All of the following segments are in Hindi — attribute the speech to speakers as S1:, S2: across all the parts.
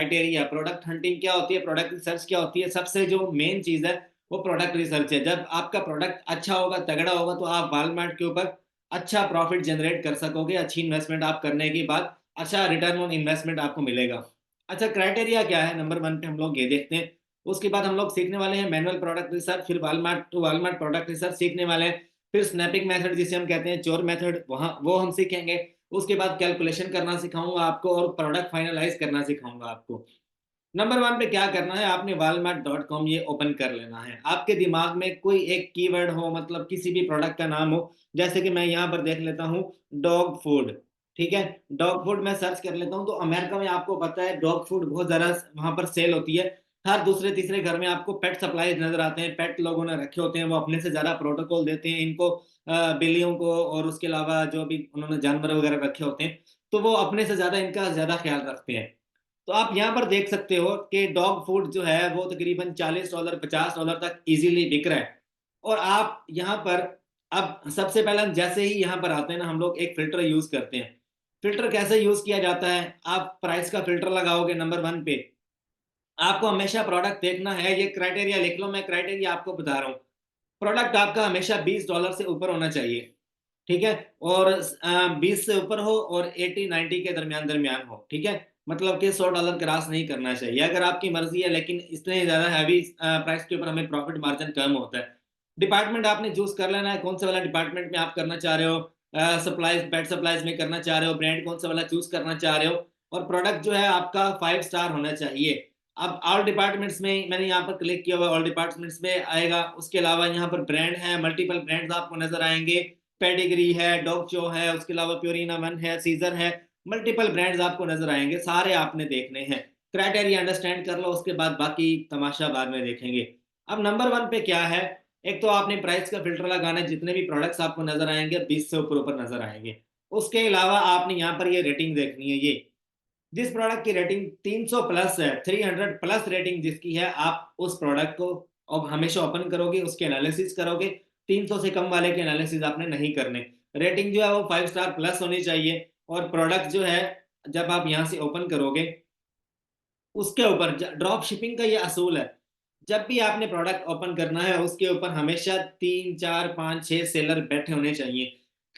S1: क्राइटेरिया, प्रोडक्ट हंटिंग क्या होती है, प्रोडक्ट रिसर्च क्या होती है, सबसे जो मेन चीज है वो प्रोडक्ट रिसर्च है। जब आपका प्रोडक्ट अच्छा होगा, तगड़ा होगा, तो आप वॉलमार्ट के ऊपर अच्छा प्रॉफिट जनरेट कर सकोगे। अच्छी इन्वेस्टमेंट आप करने के बाद अच्छा रिटर्न ऑन इन्वेस्टमेंट आपको मिलेगा। अच्छा, क्राइटेरिया क्या है, नंबर वन पे हम लोग ये देखते हैं। उसके बाद हम लोग सीखने वाले हैं मैनुअल प्रोडक्ट रिसर्च, फिर Walmart to Walmart product research सीखने वाले हैं। फिर स्नैपिंग मेथड जिसे हम कहते हैं, चोर मेथड, वहाँ वो हम सीखेंगे। उसके बाद कैलकुलेशन करना सिखाऊंगा आपको और प्रोडक्ट फाइनलाइज करना सिखाऊंगा आपको। नंबर वन पे क्या करना है, आपने walmart.com ये ओपन कर लेना है। आपके दिमाग में कोई एक कीवर्ड हो, मतलब किसी भी प्रोडक्ट का नाम हो। जैसे कि मैं यहाँ पर देख लेता हूँ डॉग फूड। ठीक है, डॉग फूड मैं सर्च कर लेता हूँ, तो अमेरिका में आपको पता है डॉग फूड बहुत ज़्यादा वहां पर सेल होती है। हर दूसरे तीसरे घर में आपको पेट सप्लाई नजर आते हैं, पेट लोगों ने रखे होते हैं, वो अपने से ज़्यादा प्रोटोकॉल देते हैं इनको, बिल्लियों को, और उसके अलावा जो भी उन्होंने जानवर वगैरह रखे होते हैं, तो वो अपने से ज़्यादा इनका ज़्यादा ख्याल रखते हैं। तो आप यहाँ पर देख सकते हो कि डॉग फूड जो है वो तकरीबन $40 $50 तक इजीली बिक रहा है। और आप यहाँ पर, अब सबसे पहले हम जैसे ही यहाँ पर आते हैं ना, हम लोग एक फिल्टर यूज करते हैं। फिल्टर कैसे यूज किया जाता है, आप प्राइस का फिल्टर लगाओगे नंबर वन पे। आपको हमेशा प्रोडक्ट देखना है, ये क्राइटेरिया लिख लो, मैं क्राइटेरिया आपको बता रहा हूँ। प्रोडक्ट आपका हमेशा $20 से ऊपर होना चाहिए। ठीक है, और 20 से ऊपर हो और 80-90 के दरमियान दरमियान हो। ठीक है, मतलब कि $100 क्रॉस नहीं करना चाहिए, अगर आपकी मर्जी है, लेकिन इतने ज्यादा हैवी प्राइस के ऊपर हमें प्रॉफिट मार्जिन कम होता है। डिपार्टमेंट आपने चूज कर लेना है, कौन सा वाला डिपार्टमेंट में आप करना चाह रहे हो। सप्लाईज, पेट सप्लाईज में करना चाह रहे हो, ब्रांड कौन सा वाला चूज करना चाह रहे हो। और प्रोडक्ट जो है आपका 5 स्टार होना चाहिए। अब ऑल डिपार्टमेंट्स में मैंने यहाँ पर क्लिक किया हुआ, ऑल डिपार्टमेंट्स में आएगा। उसके अलावा यहाँ पर ब्रांड है, मल्टीपल ब्रांड्स आपको नजर आएंगे। पेडिग्री है, डॉग चो है, उसके अलावा प्योरिना वन है, सीजर है। मल्टीपल ब्रांड्स आपको नजर आएंगे, सारे आपने देखने हैं। क्राइटेरिया अंडरस्टैंड कर लो, उसके बाद बाकी तमाशा बाद में देखेंगे। अब नंबर वन पे क्या है, एक तो आपने प्राइस का फिल्टर लगाना है, जितने भी प्रोडक्ट्स आपको नजर आएंगे 20 से ऊपर ऊपर नजर आएंगे। उसके अलावा आपने यहाँ पर ये रेटिंग देखनी है। ये जिस प्रोडक्ट की रेटिंग 300 प्लस है, 300 प्लस रेटिंग जिसकी है, आप उस प्रोडक्ट को अब हमेशा ओपन करोगे, उसके एनालिसिस करोगे। 300 से कम वाले के एनालिसिस आपने नहीं करने। रेटिंग जो है वो 5 स्टार प्लस होनी चाहिए। और प्रोडक्ट जो है, जब आप यहाँ से ओपन करोगे, उसके ऊपर ड्रॉप शिपिंग का ये असूल है। जब भी आपने प्रोडक्ट ओपन करना है, उसके ऊपर हमेशा 3 4 5 6 सेलर बैठे होने चाहिए,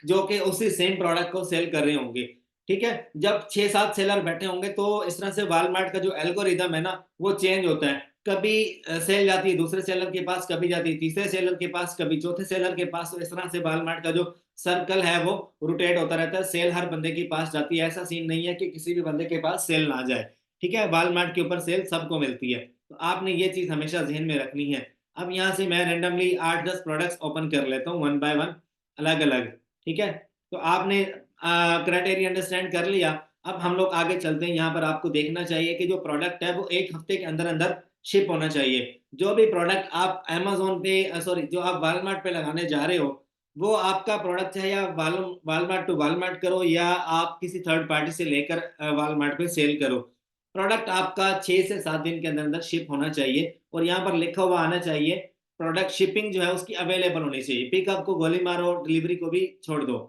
S1: जो कि उसी सेम प्रोडक्ट को सेल कर रहे होंगे। ठीक है, जब 6 7 सेलर बैठे होंगे, तो इस तरह से वालमार्ट का जो एल्गोरिदम है ना, वो चेंज होता है। कभी सेल जाती है दूसरे सेलर के पास, कभी जाती है तीसरे सेलर के पास, कभी चौथे सेलर के पास। तो इस तरह से वालमार्ट का जो सर्कल है वो रोटेट होता रहता है, सेल हर बंदे के पास जाती है। ऐसा सीन नहीं है कि किसी भी बंदे के पास सेल ना जाए। ठीक है, वॉलमार्ट के ऊपर सेल सबको मिलती है। तो आपने ये चीज हमेशा जहन में रखनी है। अब यहाँ से मैं रेंडमली 8 10 प्रोडक्ट्स ओपन कर लेता हूँ, वन बाय वन, अलग अलग। ठीक है, तो आपने क्राइटेरिया अंडरस्टैंड कर लिया। अब हम लोग आगे चलते हैं। यहाँ पर आपको देखना चाहिए कि जो प्रोडक्ट है वो 1 हफ्ते के अंदर अंदर शिप होना चाहिए। जो भी प्रोडक्ट आप अमेजोन पे, सॉरी, जो आप वॉलमार्ट पे लगाने जा रहे हो, वो आपका प्रोडक्ट चाहे आप वॉलमार्ट टू वॉलमार्ट करो, या आप किसी थर्ड पार्टी से लेकर वॉलमार्ट पे सेल करो, प्रोडक्ट आपका 6 से 7 दिन के अंदर अंदर शिप होना चाहिए। और यहाँ पर लिखा हुआ आना चाहिए, प्रोडक्ट शिपिंग जो है उसकी अवेलेबल होनी चाहिए। पिकअप को गोली मारो, डिलीवरी को भी छोड़ दो।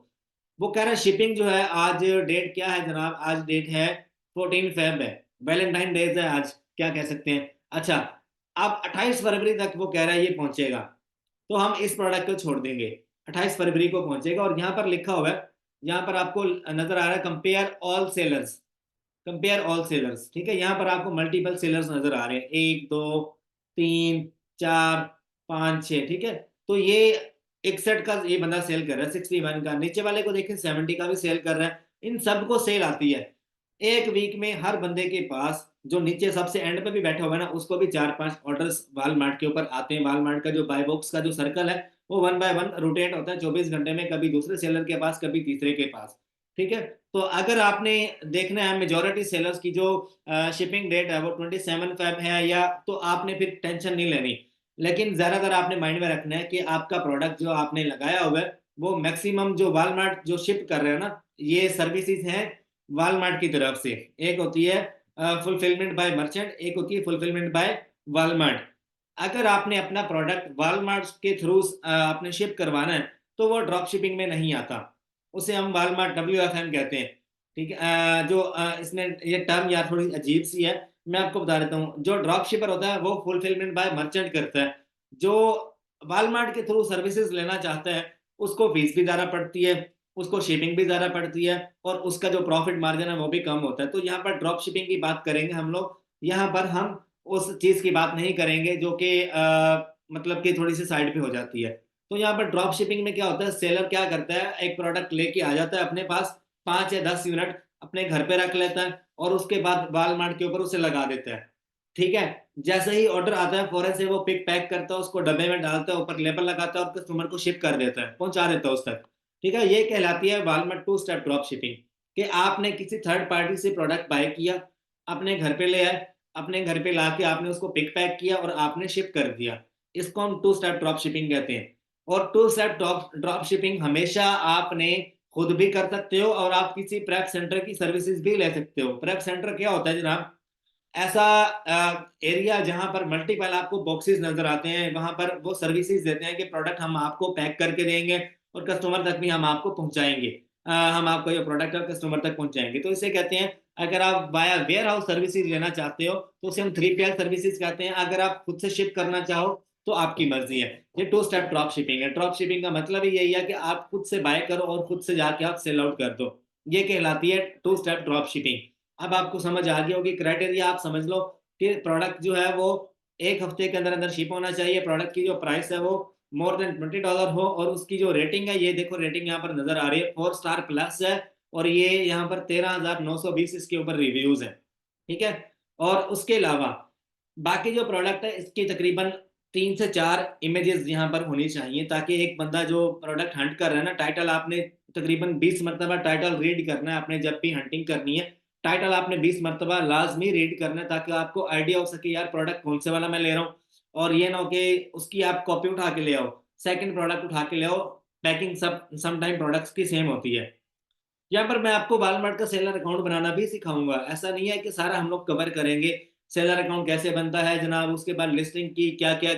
S1: वो कह रहा है शिपिंग जो है, आज डेट क्या है जनाब, आज डेट है 14 फेब है, वैलेंटाइन डेज है आज, क्या कह सकते हैं। अच्छा, अब 28 फरवरी तक वो कह रहा है ये पहुंचेगा, तो हम इस प्रोडक्ट को छोड़ देंगे। 28 फरवरी को पहुंचेगा। और यहाँ पर लिखा हुआ है, यहाँ पर आपको नजर आ रहा है compare all sellers, compare all sellers. ठीक है, यहाँ पर आपको मल्टीपल सेलर्स नजर आ रहे हैं, 1 2 3 4 5 6। ठीक है, तो ये 61 का ये बंदा सेल कर रहा है, 61 का, नीचे वाले को देखें 70 का भी सेल कर रहा है। इन सबको सेल आती है एक वीक में। हर बंदे के पास, जो नीचे सबसे एंड पे भी बैठा हुआ है ना, उसको भी 4 5 ऑर्डर्स वालमार्ट के ऊपर आते हैं। वालमार्ट का जो बाय बॉक्स का जो सर्कल है, वो वन बाय वन रोटेट होता है 24 घंटे में, कभी दूसरे सेलर के पास, कभी तीसरे के पास। ठीक है, तो अगर आपने देखना है मेजोरिटी सेलर्स की जो शिपिंग डेट है वो 27 फेब है, या तो आपने फिर टेंशन नहीं लेनी। लेकिन ज्यादातर आपने माइंड में रखना है कि आपका प्रोडक्ट जो आपने लगाया हुआ है, वो मैक्सिमम जो वालमार्ट जो शिप कर रहे हैं ना, ये सर्विसेज हैं वालमार्ट की तरफ से। एक होती है फुलफिलमेंट बाय मर्चेंट, एक होती है फुलफिलमेंट बाय वालमार्ट। अगर आपने अपना प्रोडक्ट वालमार्ट के थ्रू आपने शिप करवाना है, तो वो ड्रॉप शिपिंग में नहीं आता, उसे हम वालमार्ट WFM कहते हैं। ठीक है, जो इसमें ये टर्म यार थोड़ी अजीब सी है, मैं आपको बता देता हूँ, जो ड्रॉप शिपर होता है वो फुलफिलमेंट बाय मर्चेंट करता है। जो वॉलमार्ट के थ्रू सर्विसेज लेना चाहता है, उसको फीस भी ज़्यादा पड़ती है, उसको शिपिंग भी ज़्यादा पड़ती है, और उसका जो प्रॉफिट मार्जिन है वो भी कम होता है। तो यहाँ पर ड्रॉप शिपिंग की बात करेंगे हम लोग, यहाँ पर हम उस चीज़ की बात नहीं करेंगे जो कि मतलब कि थोड़ी सी साइड पे हो जाती है। तो यहाँ पर ड्रॉप शिपिंग में क्या होता है, सेलर क्या करता है, एक प्रोडक्ट लेके आ जाता है अपने पास, 5 या 10 यूनिट अपने घर पे रख लेता है, और उसके बाद वॉलमार्ट के ऊपर उसे लगा देता है। ठीक है, जैसे ही ऑर्डर आता है फौरन से वो पिक पैक करता है, उसको डब्बे में डालता है, ऊपर लेबल लगाता है और कस्टमर को शिप कर देता है, पहुंचा देता है उस तक। ठीक है, ये कहलाती है Walmart two step drop shipping, कि आपने किसी थर्ड पार्टी से प्रोडक्ट बाय किया, अपने घर पे ले आए, अपने घर पे लाके आपने उसको पिक पैक किया और आपने शिप कर दिया। इसको हम टू स्टेप ड्रॉप शिपिंग कहते हैं। और two step drop drop shipping हमेशा आपने खुद भी कर सकते हो, और आप किसी प्रेप सेंटर की सर्विसेज भी ले सकते हो। प्रेप सेंटर क्या होता है जनाब, ऐसा एरिया जहां पर मल्टीपल आपको बॉक्सेस नजर आते हैं, वहां पर वो सर्विसेज देते हैं कि प्रोडक्ट हम आपको पैक करके देंगे और कस्टमर तक भी हम आपको पहुंचाएंगे। हम आपको ये प्रोडक्ट कस्टमर तक पहुंचाएंगे, तो इसे कहते हैं। अगर आप वाया वेयर हाउस सर्विसेज लेना चाहते हो तो उसे हम 3PL सर्विसेज कहते हैं। अगर आप खुद से शिप करना चाहो तो आपकी मर्जी है। ये टू स्टेप ड्रॉप शिपिंग है। ड्रॉप शिपिंग का मतलब ही यही है कि आप खुद से बाय करो और खुद से जाके आप सेल आउट कर दो। ये कहलाती है टू स्टेप ड्रॉप शिपिंग। अब आपको समझ आ गई होगी, क्राइटेरिया आप समझ लो कि प्रोडक्ट जो है वो 1 हफ्ते के अंदर अंदर शिप होना चाहिए, प्रोडक्ट की जो प्राइस है वो मोर देन $20 हो, और उसकी जो रेटिंग है, ये देखो रेटिंग यहाँ पर नजर आ रही है 4 स्टार प्लस है, और ये यहाँ पर 13,920 इसके ऊपर रिव्यूज है। ठीक है, और उसके अलावा बाकी जो प्रोडक्ट है इसकी तकरीबन 3 से 4 इमेजेस यहाँ पर होनी चाहिए, ताकि एक बंदा जो प्रोडक्ट हंट कर रहा है ना, टाइटल आपने तकरीबन 20 मरतबा टाइटल रीड करना है आपने जब भी हंटिंग करनी है। टाइटल आपने 20 मरतबा लाजमी रीड करना है, ताकि आपको आइडिया हो सके यार प्रोडक्ट कौन से वाला मैं ले रहा हूँ। और ये ना हो कि उसकी आप कॉपी उठा के ले आओ, सेकंड प्रोडक्ट उठा के ले आओ, पैकिंग सब समटाइम प्रोडक्ट्स की सेम होती है। यहाँ पर मैं आपको वॉलमार्ट का सेलर अकाउंट बनाना भी सिखाऊंगा। ऐसा नहीं है कि सारा हम लोग कवर करेंगे। सेलर अकाउंट कैसे बनता है जनाब, उसके बाद लिस्टिंग की क्या क्या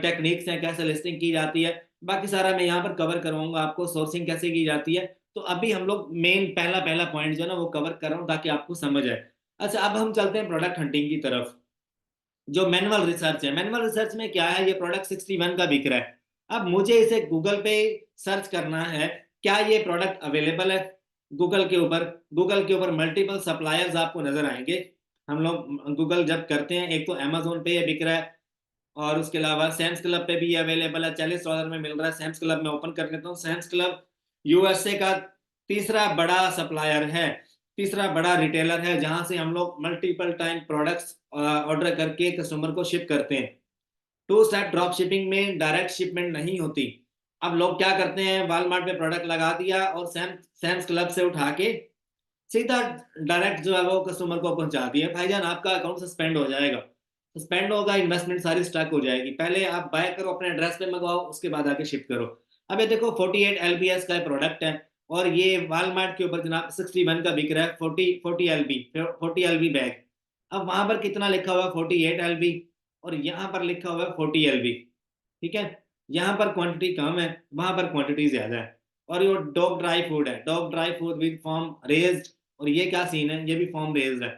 S1: टेक्निक्स हैं, कैसे लिस्टिंग की जाती है, बाकी सारा मैं यहाँ पर कवर करवाऊंगा आपको। सोर्सिंग कैसे की जाती है। तो अभी हम लोग मेन पहला पहला पॉइंट जो है ना वो कवर कर रहा हूँ, ताकि आपको समझ आए। अच्छा, अब हम चलते हैं प्रोडक्ट हंटिंग की तरफ। जो मैनुअल रिसर्च है, मैनुअल रिसर्च में क्या है, ये प्रोडक्ट 61 का बिक रहा है। अब मुझे इसे गूगल पे सर्च करना है, क्या ये प्रोडक्ट अवेलेबल है गूगल के ऊपर। गूगल के ऊपर मल्टीपल सप्लायर्स आपको नजर आएंगे। हम लोग गूगल जब करते हैं, एक तो अमेजोन पे ये बिक रहा है, और उसके अलावा सैम्स क्लब पे भी अवेलेबल है, $40 में मिल रहा है। सैम्स क्लब में ओपन कर लेता हूँ। सैम्स क्लब यूएसए का तीसरा बड़ा सप्लायर है, तीसरा बड़ा रिटेलर है, जहां से हम लोग मल्टीपल टाइम प्रोडक्ट्स ऑर्डर करके कस्टमर को शिप करते हैं। टू स्टेप ड्रॉप शिपिंग में डायरेक्ट शिपमेंट नहीं होती। अब लोग क्या करते हैं, वॉलमार्ट पे प्रोडक्ट लगा दिया और सैम्स क्लब से उठा के सीधा डायरेक्ट जो है वो कस्टमर को पहुंचा दिया। भाईजान आपका अकाउंट सस्पेंड हो जाएगा, सस्पेंड होगा, इन्वेस्टमेंट सारी स्टक हो जाएगी। पहले आप बाय करो, अपने एड्रेस पे मंगवाओ, उसके बाद आके शिप करो। अब ये देखो 48 LBS का प्रोडक्ट है, और ये वॉलमार्ट के ऊपर जनाब 61 का बिक रहा है। 40 LB बैग। अब वहां पर कितना लिखा हुआ है, 48 LB, और यहाँ पर लिखा हुआ है 40 LB। ठीक है, यहाँ पर क्वांटिटी कम है, वहां पर क्वांटिटी ज्यादा है। और ये डॉग ड्राई फूड है, dog dry food with form raised, और ये क्या सीन है, ये भी फॉर्म रेज्ड है।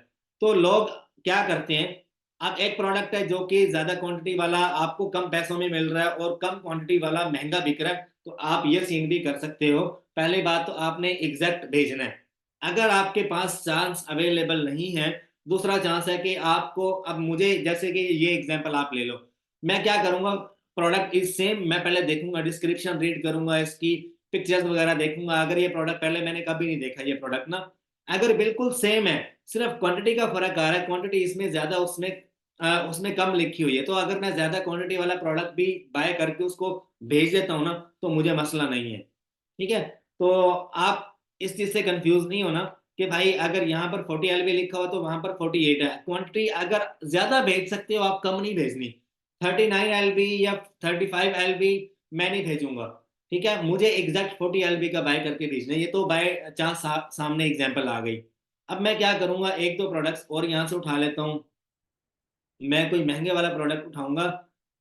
S1: तो लोग क्या करते हैं, अब एक प्रोडक्ट है जो कि ज्यादा क्वांटिटी वाला आपको कम पैसों में मिल रहा है, और कम क्वांटिटी वाला महंगा बिक रहा है, तो आप ये सीन भी कर सकते हो। पहली बात तो आपने एग्जैक्ट भेजना है। अगर आपके पास चांस अवेलेबल नहीं है, दूसरा चांस है कि आपको, अब मुझे जैसे कि ये एग्जांपल आप ले लो, मैं क्या करूंगा, प्रोडक्ट इज सेम, मैं पहले देखूंगा, डिस्क्रिप्शन रीड करूंगा, इसकी पिक्चर्स वगैरह देखूंगा। अगर ये प्रोडक्ट पहले मैंने कभी नहीं देखा, ये प्रोडक्ट ना अगर बिल्कुल सेम है, सिर्फ क्वांटिटी का फर्क आ रहा है, क्वांटिटी इसमें ज्यादा उसमें उसमें कम लिखी हुई है, तो अगर मैं ज्यादा क्वांटिटी वाला प्रोडक्ट भी बाय करके उसको भेज देता हूँ ना, तो मुझे मसला नहीं है। ठीक है, तो आप इस चीज से कंफ्यूज नहीं होना कि भाई अगर यहाँ पर 40 LB लिखा हो तो वहां पर 48 है। क्वांटिटी अगर ज्यादा भेज सकते हो आप, कम नहीं भेजनी। 39 LB या 35 LB मैं नहीं भेजूंगा। ठीक है, मुझे एग्जैक्ट 40 LB का बाय करके भेजना है। ये तो बाय चांस सामने एग्जाम्पल आ गई। अब मैं क्या करूंगा, एक दो प्रोडक्ट्स और यहाँ से उठा लेता हूँ। मैं कोई महंगे वाला प्रोडक्ट उठाऊंगा,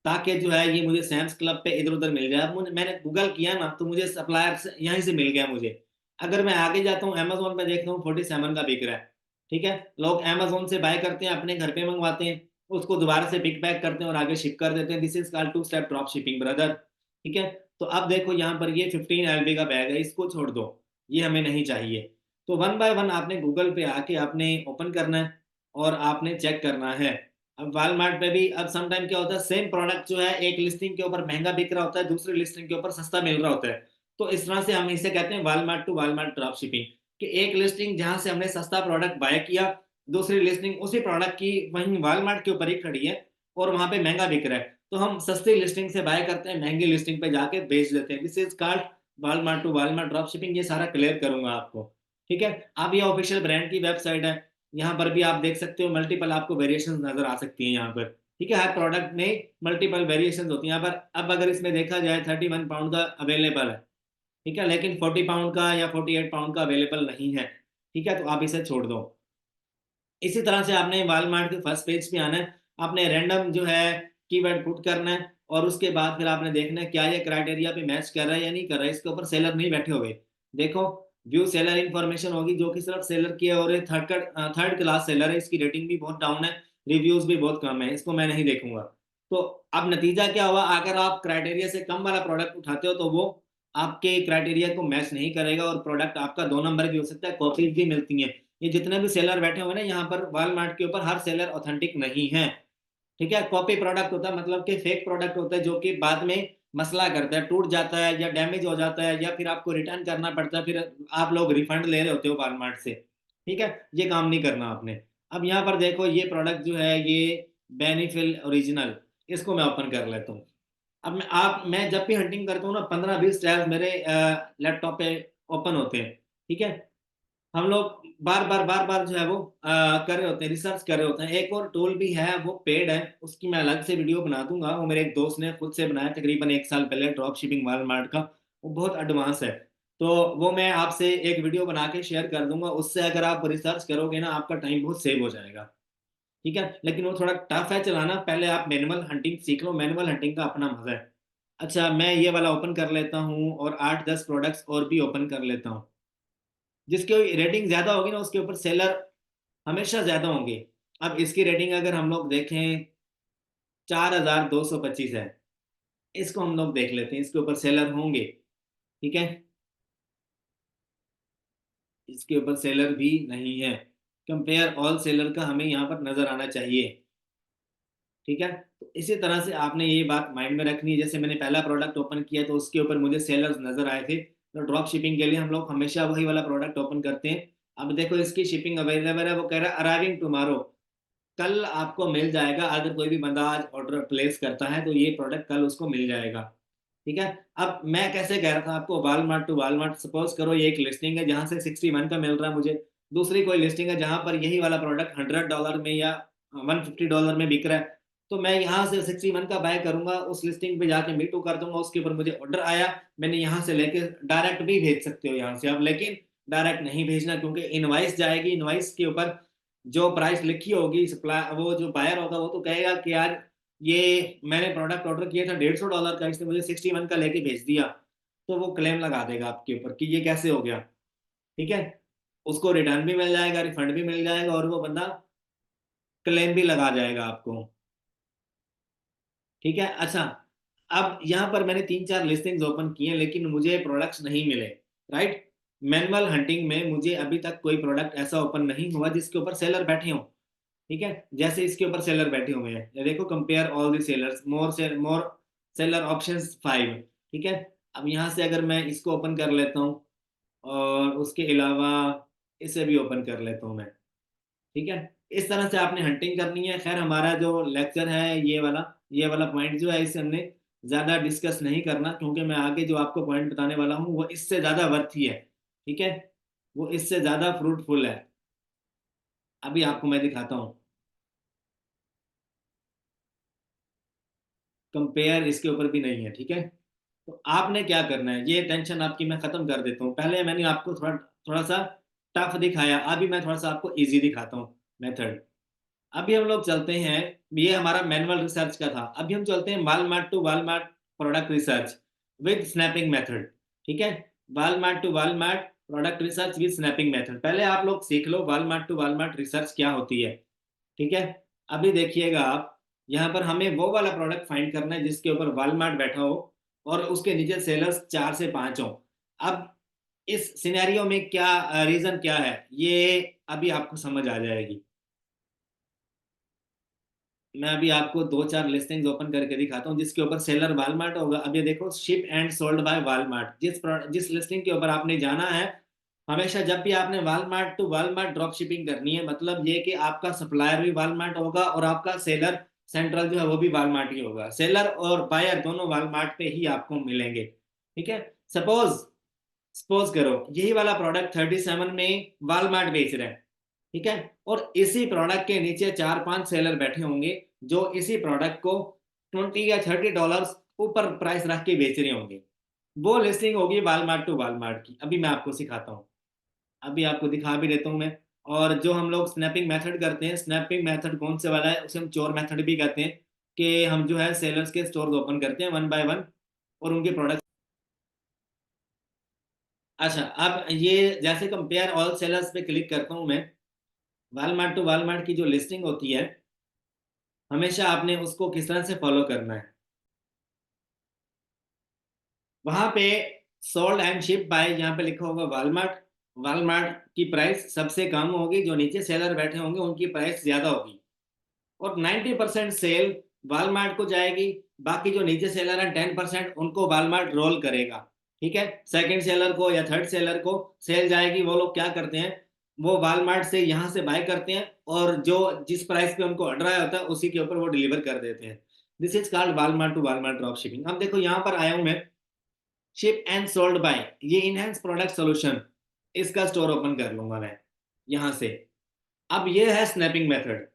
S1: ताकि जो है ये मुझे सैम्स क्लब पे इधर उधर मिल जाए। अब मैंने गूगल किया ना, तो मुझे सप्लायर यहीं से मिल गया मुझे। अगर मैं आगे जाता हूँ, अमेजोन पे देखता हूँ 47 का बिक रहा है। ठीक है, लोग अमेज़न से बाय करते हैं, अपने घर पे मंगवाते हैं, उसको दोबारा से पिक पैक करते हैं और आगे शिप कर देते हैं। This is called two step drop shipping brother. ठीक है? तो अब देखो यहाँ पर ये 15 एलबी का बैग है, इसको छोड़ दो, ये हमें नहीं चाहिए। तो वन बाय वन आपने गूगल पे आके आपने ओपन करना है और आपने चेक करना है। अब वॉलमार्ट पे भी अब सम टाइम क्या होता है, सेम प्रोडक्ट जो है एक लिस्टिंग के ऊपर महँगा बिक रहा होता है, दूसरी लिस्टिंग के ऊपर सस्ता मिल रहा होता है। तो इस तरह से हम इसे कहते हैं Walmart to Walmart drop shipping. कि एक लिस्टिंग जहाँ से हमने सस्ता प्रोडक्ट बाय किया, दूसरी लिस्टिंग उसी प्रोडक्ट की वहीं वॉलमार्ट के ऊपर ही खड़ी है और वहाँ पे महँगा बिक रहा है। तो हम सस्ती लिस्टिंग से बाय करते हैं, महँगी लिस्टिंग पे जाके बेच देते हैं। This is called Walmart to Walmart drop shipping. ये सारा क्लियर करूँगा आपको। ठीक है? अब ये ऑफिशियल ब्रांड की वेबसाइट है। यहाँ पर भी आप देख सकते हो, मल्टीपल आपको वेरिएशंस नज़र आ सकती हैं यहाँ पर। ठीक है? हर प्रोडक्ट में मल्टीपल वेरिएशंस होती हैं यहाँ पर। अब अगर इसमें देखा जाए 31 पाउंड का अवेलेबल है। ठीक है? लेकिन 40 पाउंड का या 48 पाउंड का अवेलेबल नहीं है। ठीक है? तो आप इसे छोड़ दो। इसी तरह से आपने वॉलमार्ट के फर्स्ट पेज पे आना है, आपने रैंडम जो है कीवर्ड पुट करना है और उसके बाद फिर आपने देखना है क्या ये क्राइटेरिया पे मैच कर रहा है या नहीं कर रहा है। इसके ऊपर सेलर नहीं बैठे हुए। देखो, व्यू सेलर इन्फॉर्मेशन होगी जो कि सिर्फ सेलर की है और ये थर्ड क्लास सेलर है, इसकी रेटिंग भी बहुत डाउन है, रिव्यूज़ भी बहुत कम है, इसको मैं नहीं देखूँगा। तो अब नतीजा क्या हुआ, अगर आप क्राइटेरिया से कम वाला प्रोडक्ट उठाते हो तो वो आपके क्राइटेरिया को मैच नहीं करेगा और प्रोडक्ट आपका 2 नंबर भी हो सकता है, कॉपीज़ भी मिलती हैं। ये जितने भी सेलर बैठे हुए हैं ना यहाँ पर वॉलमार्ट के ऊपर, हर सेलर ऑथेंटिक नहीं है। ठीक है? कॉपी प्रोडक्ट होता है, मतलब कि फेक प्रोडक्ट होता है जो कि बाद में मसला करता है, टूट जाता है या डैमेज हो जाता है या फिर आपको रिटर्न करना पड़ता है, फिर आप लोग रिफंड ले रहे होते हो वॉलमार्ट से। ठीक है? ये काम नहीं करना आपने। अब यहाँ पर देखो, ये प्रोडक्ट जो है ये बेनीफिल ओरिजिनल, इसको मैं ओपन कर लेता हूँ। अब मैं जब भी हंटिंग करता हूँ ना, 15-20 टैब्स मेरे लैपटॉप पे ओपन होते हैं। ठीक है? हम लोग बार-बार जो है वो कर रहे होते हैं, रिसर्च कर रहे होते हैं। एक और टूल भी है, वो पेड है, उसकी मैं अलग से वीडियो बना दूँगा। वो मेरे एक दोस्त ने खुद से बनाया तकरीबन 1 साल पहले, ड्रॉप शिपिंग वॉलमार्ट का। वो बहुत एडवांस है। तो वो मैं आपसे एक वीडियो बना के शेयर कर दूँगा। उससे अगर आप रिसर्च करोगे ना, आपका टाइम बहुत सेव हो जाएगा। ठीक है? लेकिन वो थोड़ा टफ है चलाना, पहले आप मैनुअल हंटिंग सीख लो, मैनुअल हंटिंग का अपना मज़ा है। अच्छा, मैं ये वाला ओपन कर लेता हूँ और 8-10 प्रोडक्ट्स और भी ओपन कर लेता हूँ। जिसकी रेटिंग ज़्यादा होगी ना, उसके ऊपर सेलर हमेशा ज़्यादा होंगे। अब इसकी रेटिंग अगर हम लोग देखें 4225 है। इसको हम लोग देख लेते हैं, इसके ऊपर सेलर होंगे। ठीक है? इसके ऊपर सेलर भी नहीं है। कंपेयर ऑल सेलर का हमें यहाँ पर नज़र आना चाहिए। ठीक है? तो इसी तरह से आपने ये बात माइंड में रखनी है। जैसे मैंने पहला प्रोडक्ट ओपन किया तो उसके ऊपर मुझे सेलर्स नज़र आए थे। तो ड्रॉप शिपिंग के लिए हम लोग हमेशा वही वाला प्रोडक्ट ओपन करते हैं। अब देखो, इसकी शिपिंग अवेलेबल है, वो कह रहा है अराइविंग टुमारो। कल आपको मिल जाएगा। अगर कोई भी बंदा आज ऑर्डर प्लेस करता है तो ये प्रोडक्ट कल उसको मिल जाएगा। ठीक है? अब मैं कैसे कह रहा था आपको, वॉलमार्ट टू वॉलमार्ट, सपोज़ करो ये एक लिस्टिंग है जहाँ से 61 का मिल रहा है मुझे। दूसरी कोई लिस्टिंग है जहाँ पर यही वाला प्रोडक्ट $100 में या $150 में बिक रहा है। तो मैं यहाँ से 61 का बाय करूँगा, उस लिस्टिंग पे जाके मी टू कर दूँगा, उसके ऊपर मुझे ऑर्डर आया, मैंने यहाँ से लेके डायरेक्ट भी भेज सकते हो यहाँ से आप, लेकिन डायरेक्ट नहीं भेजना क्योंकि इनवॉइस जाएगी, इनवॉइस के ऊपर जो प्राइस लिखी होगी, वो जो बायर होगा वो तो कहेगा कि यार ये मैंने प्रोडक्ट ऑर्डर किया था $150 का, इसने मुझे 61 का लेके भेज दिया। तो वो क्लेम लगा देगा आपके ऊपर कि ये कैसे हो गया। ठीक है? उसको रिटर्न भी मिल जाएगा, रिफंड भी मिल जाएगा और वो बंदा क्लेम भी लगा जाएगा आपको। ठीक है? अच्छा, अब यहाँ पर मैंने 3-4 लिस्टिंग्स ओपन की हैं लेकिन मुझे प्रोडक्ट्स नहीं मिले, राइट? मैनुअल हंटिंग में मुझे अभी तक कोई प्रोडक्ट ऐसा ओपन नहीं हुआ जिसके ऊपर सेलर बैठे हों। ठीक है? जैसे इसके ऊपर सेलर बैठे हुए हैं। ये देखो, compare all the sellers, more seller options 5। ठीक है? अब यहाँ से अगर मैं इसको ओपन कर लेता हूँ और उसके अलावा इसे भी ओपन कर लेता हूँ मैं। ठीक है? इस तरह से आपने हंटिंग करनी है। ख़ैर, हमारा जो लेक्चर है ये वाला पॉइंट जो है इसे हमने ज़्यादा डिस्कस नहीं करना क्योंकि मैं आगे जो आपको पॉइंट बताने वाला हूँ वो इससे ज़्यादा वर्थी है। ठीक है? वो इससे ज़्यादा फ्रूटफुल है। अभी आपको मैं दिखाता हूँ। कंपेयर इसके ऊपर भी नहीं है। ठीक है? तो आपने क्या करना है, ये टेंशन आपकी मैं खत्म कर देता हूँ। पहले मैंने आपको थोड़ा-सा टफ दिखाया, अभी मैं थोड़ा-सा आपको ईज़ी दिखाता हूँ मेथड। अभी हम लोग चलते हैं, ये हमारा मैनुअल रिसर्च का था। अभी हम चलते हैं Walmart to Walmart product research with snapping method. ठीक है? Walmart to Walmart product research with snapping method. पहले आप लोग सीख लो वालमार्ट टू वालमार्ट रिसर्च क्या होती है। ठीक है। अभी देखिएगा आप, यहाँ पर हमें वो वाला प्रोडक्ट फाइंड करना है जिसके ऊपर वालमार्ट बैठा हो और उसके नीचे सेलर्स 4 से 5 हो। अब इस सिनेरियो में क्या रीजन क्या है, ये अभी आपको समझ आ जाएगी। मैं अभी आपको 2 4 लिस्टिंग्स ओपन करके दिखाता हूँ जिसके ऊपर सेलर वालमार्ट होगा। अब ये देखो, ship and sold by Walmart, जिस लिस्टिंग के ऊपर आपने जाना है, हमेशा जब भी आपने Walmart to Walmart drop shipping करनी है, मतलब ये कि आपका सप्लायर भी वालमार्ट होगा और आपका सेलर सेंट्रल जो है वो भी वालमार्ट ही होगा। सेलर और बायर दोनों वालमार्ट पे ही आपको मिलेंगे। ठीक है। सपोज सपोज करो यही वाला प्रोडक्ट 37 में वालमार्ट बेच रहे हैं। ठीक है। और इसी प्रोडक्ट के नीचे 4 5 सेलर बैठे होंगे जो इसी प्रोडक्ट को 20 या 30 डॉलर ऊपर प्राइस रख के बेच रहे होंगे। वो लिस्टिंग होगी वालमार्ट टू वालमार्ट की। अभी मैं आपको सिखाता हूँ, अभी आपको दिखा भी देता हूँ मैं। और जो हम लोग स्नैपिंग मेथड करते हैं, स्नैपिंग मेथड कौन से वाला है, उसे हम चोर मेथड भी कहते हैं, कि हम जो है सेलर्स के स्टोर ओपन करते हैं वन बाय वन और उनके प्रोडक्ट। अच्छा, अब ये जैसे कंपेयर ऑल सेलर्स पे क्लिक करता हूँ मैं, वालमार्ट टू वालमार्ट की जो लिस्टिंग होती है, हमेशा आपने उसको किस तरह से फॉलो करना है। वहां पे सोल्ड एंड शिप बाय, यहाँ पे लिखा होगा वालमार्ट। वालमार्ट की प्राइस सबसे कम होगी, जो नीचे सेलर बैठे होंगे उनकी प्राइस ज्यादा होगी। और 90% सेल वालमार्ट को जाएगी। बाकी जो नीचे सेलर है 10% उनको वालमार्ट रोल करेगा। ठीक है। सेकंड सेलर को या थर्ड सेलर को सेल जाएगी। वो लोग क्या करते हैं, वो वालमार्ट से यहाँ से बाय करते हैं और जो जिस प्राइस पे उनको ऑर्डर आया होता है उसी के ऊपर वो डिलीवर कर देते हैं। This is called Walmart to Walmart drop shipping. अब देखो यहाँ पर आया हूँ मैं, शिप एंड सोल्ड बाय, ये इनहेंस प्रोडक्ट सोल्यूशन, इसका स्टोर ओपन कर लूंगा मैं यहाँ से। अब ये है स्नैपिंग मेथड,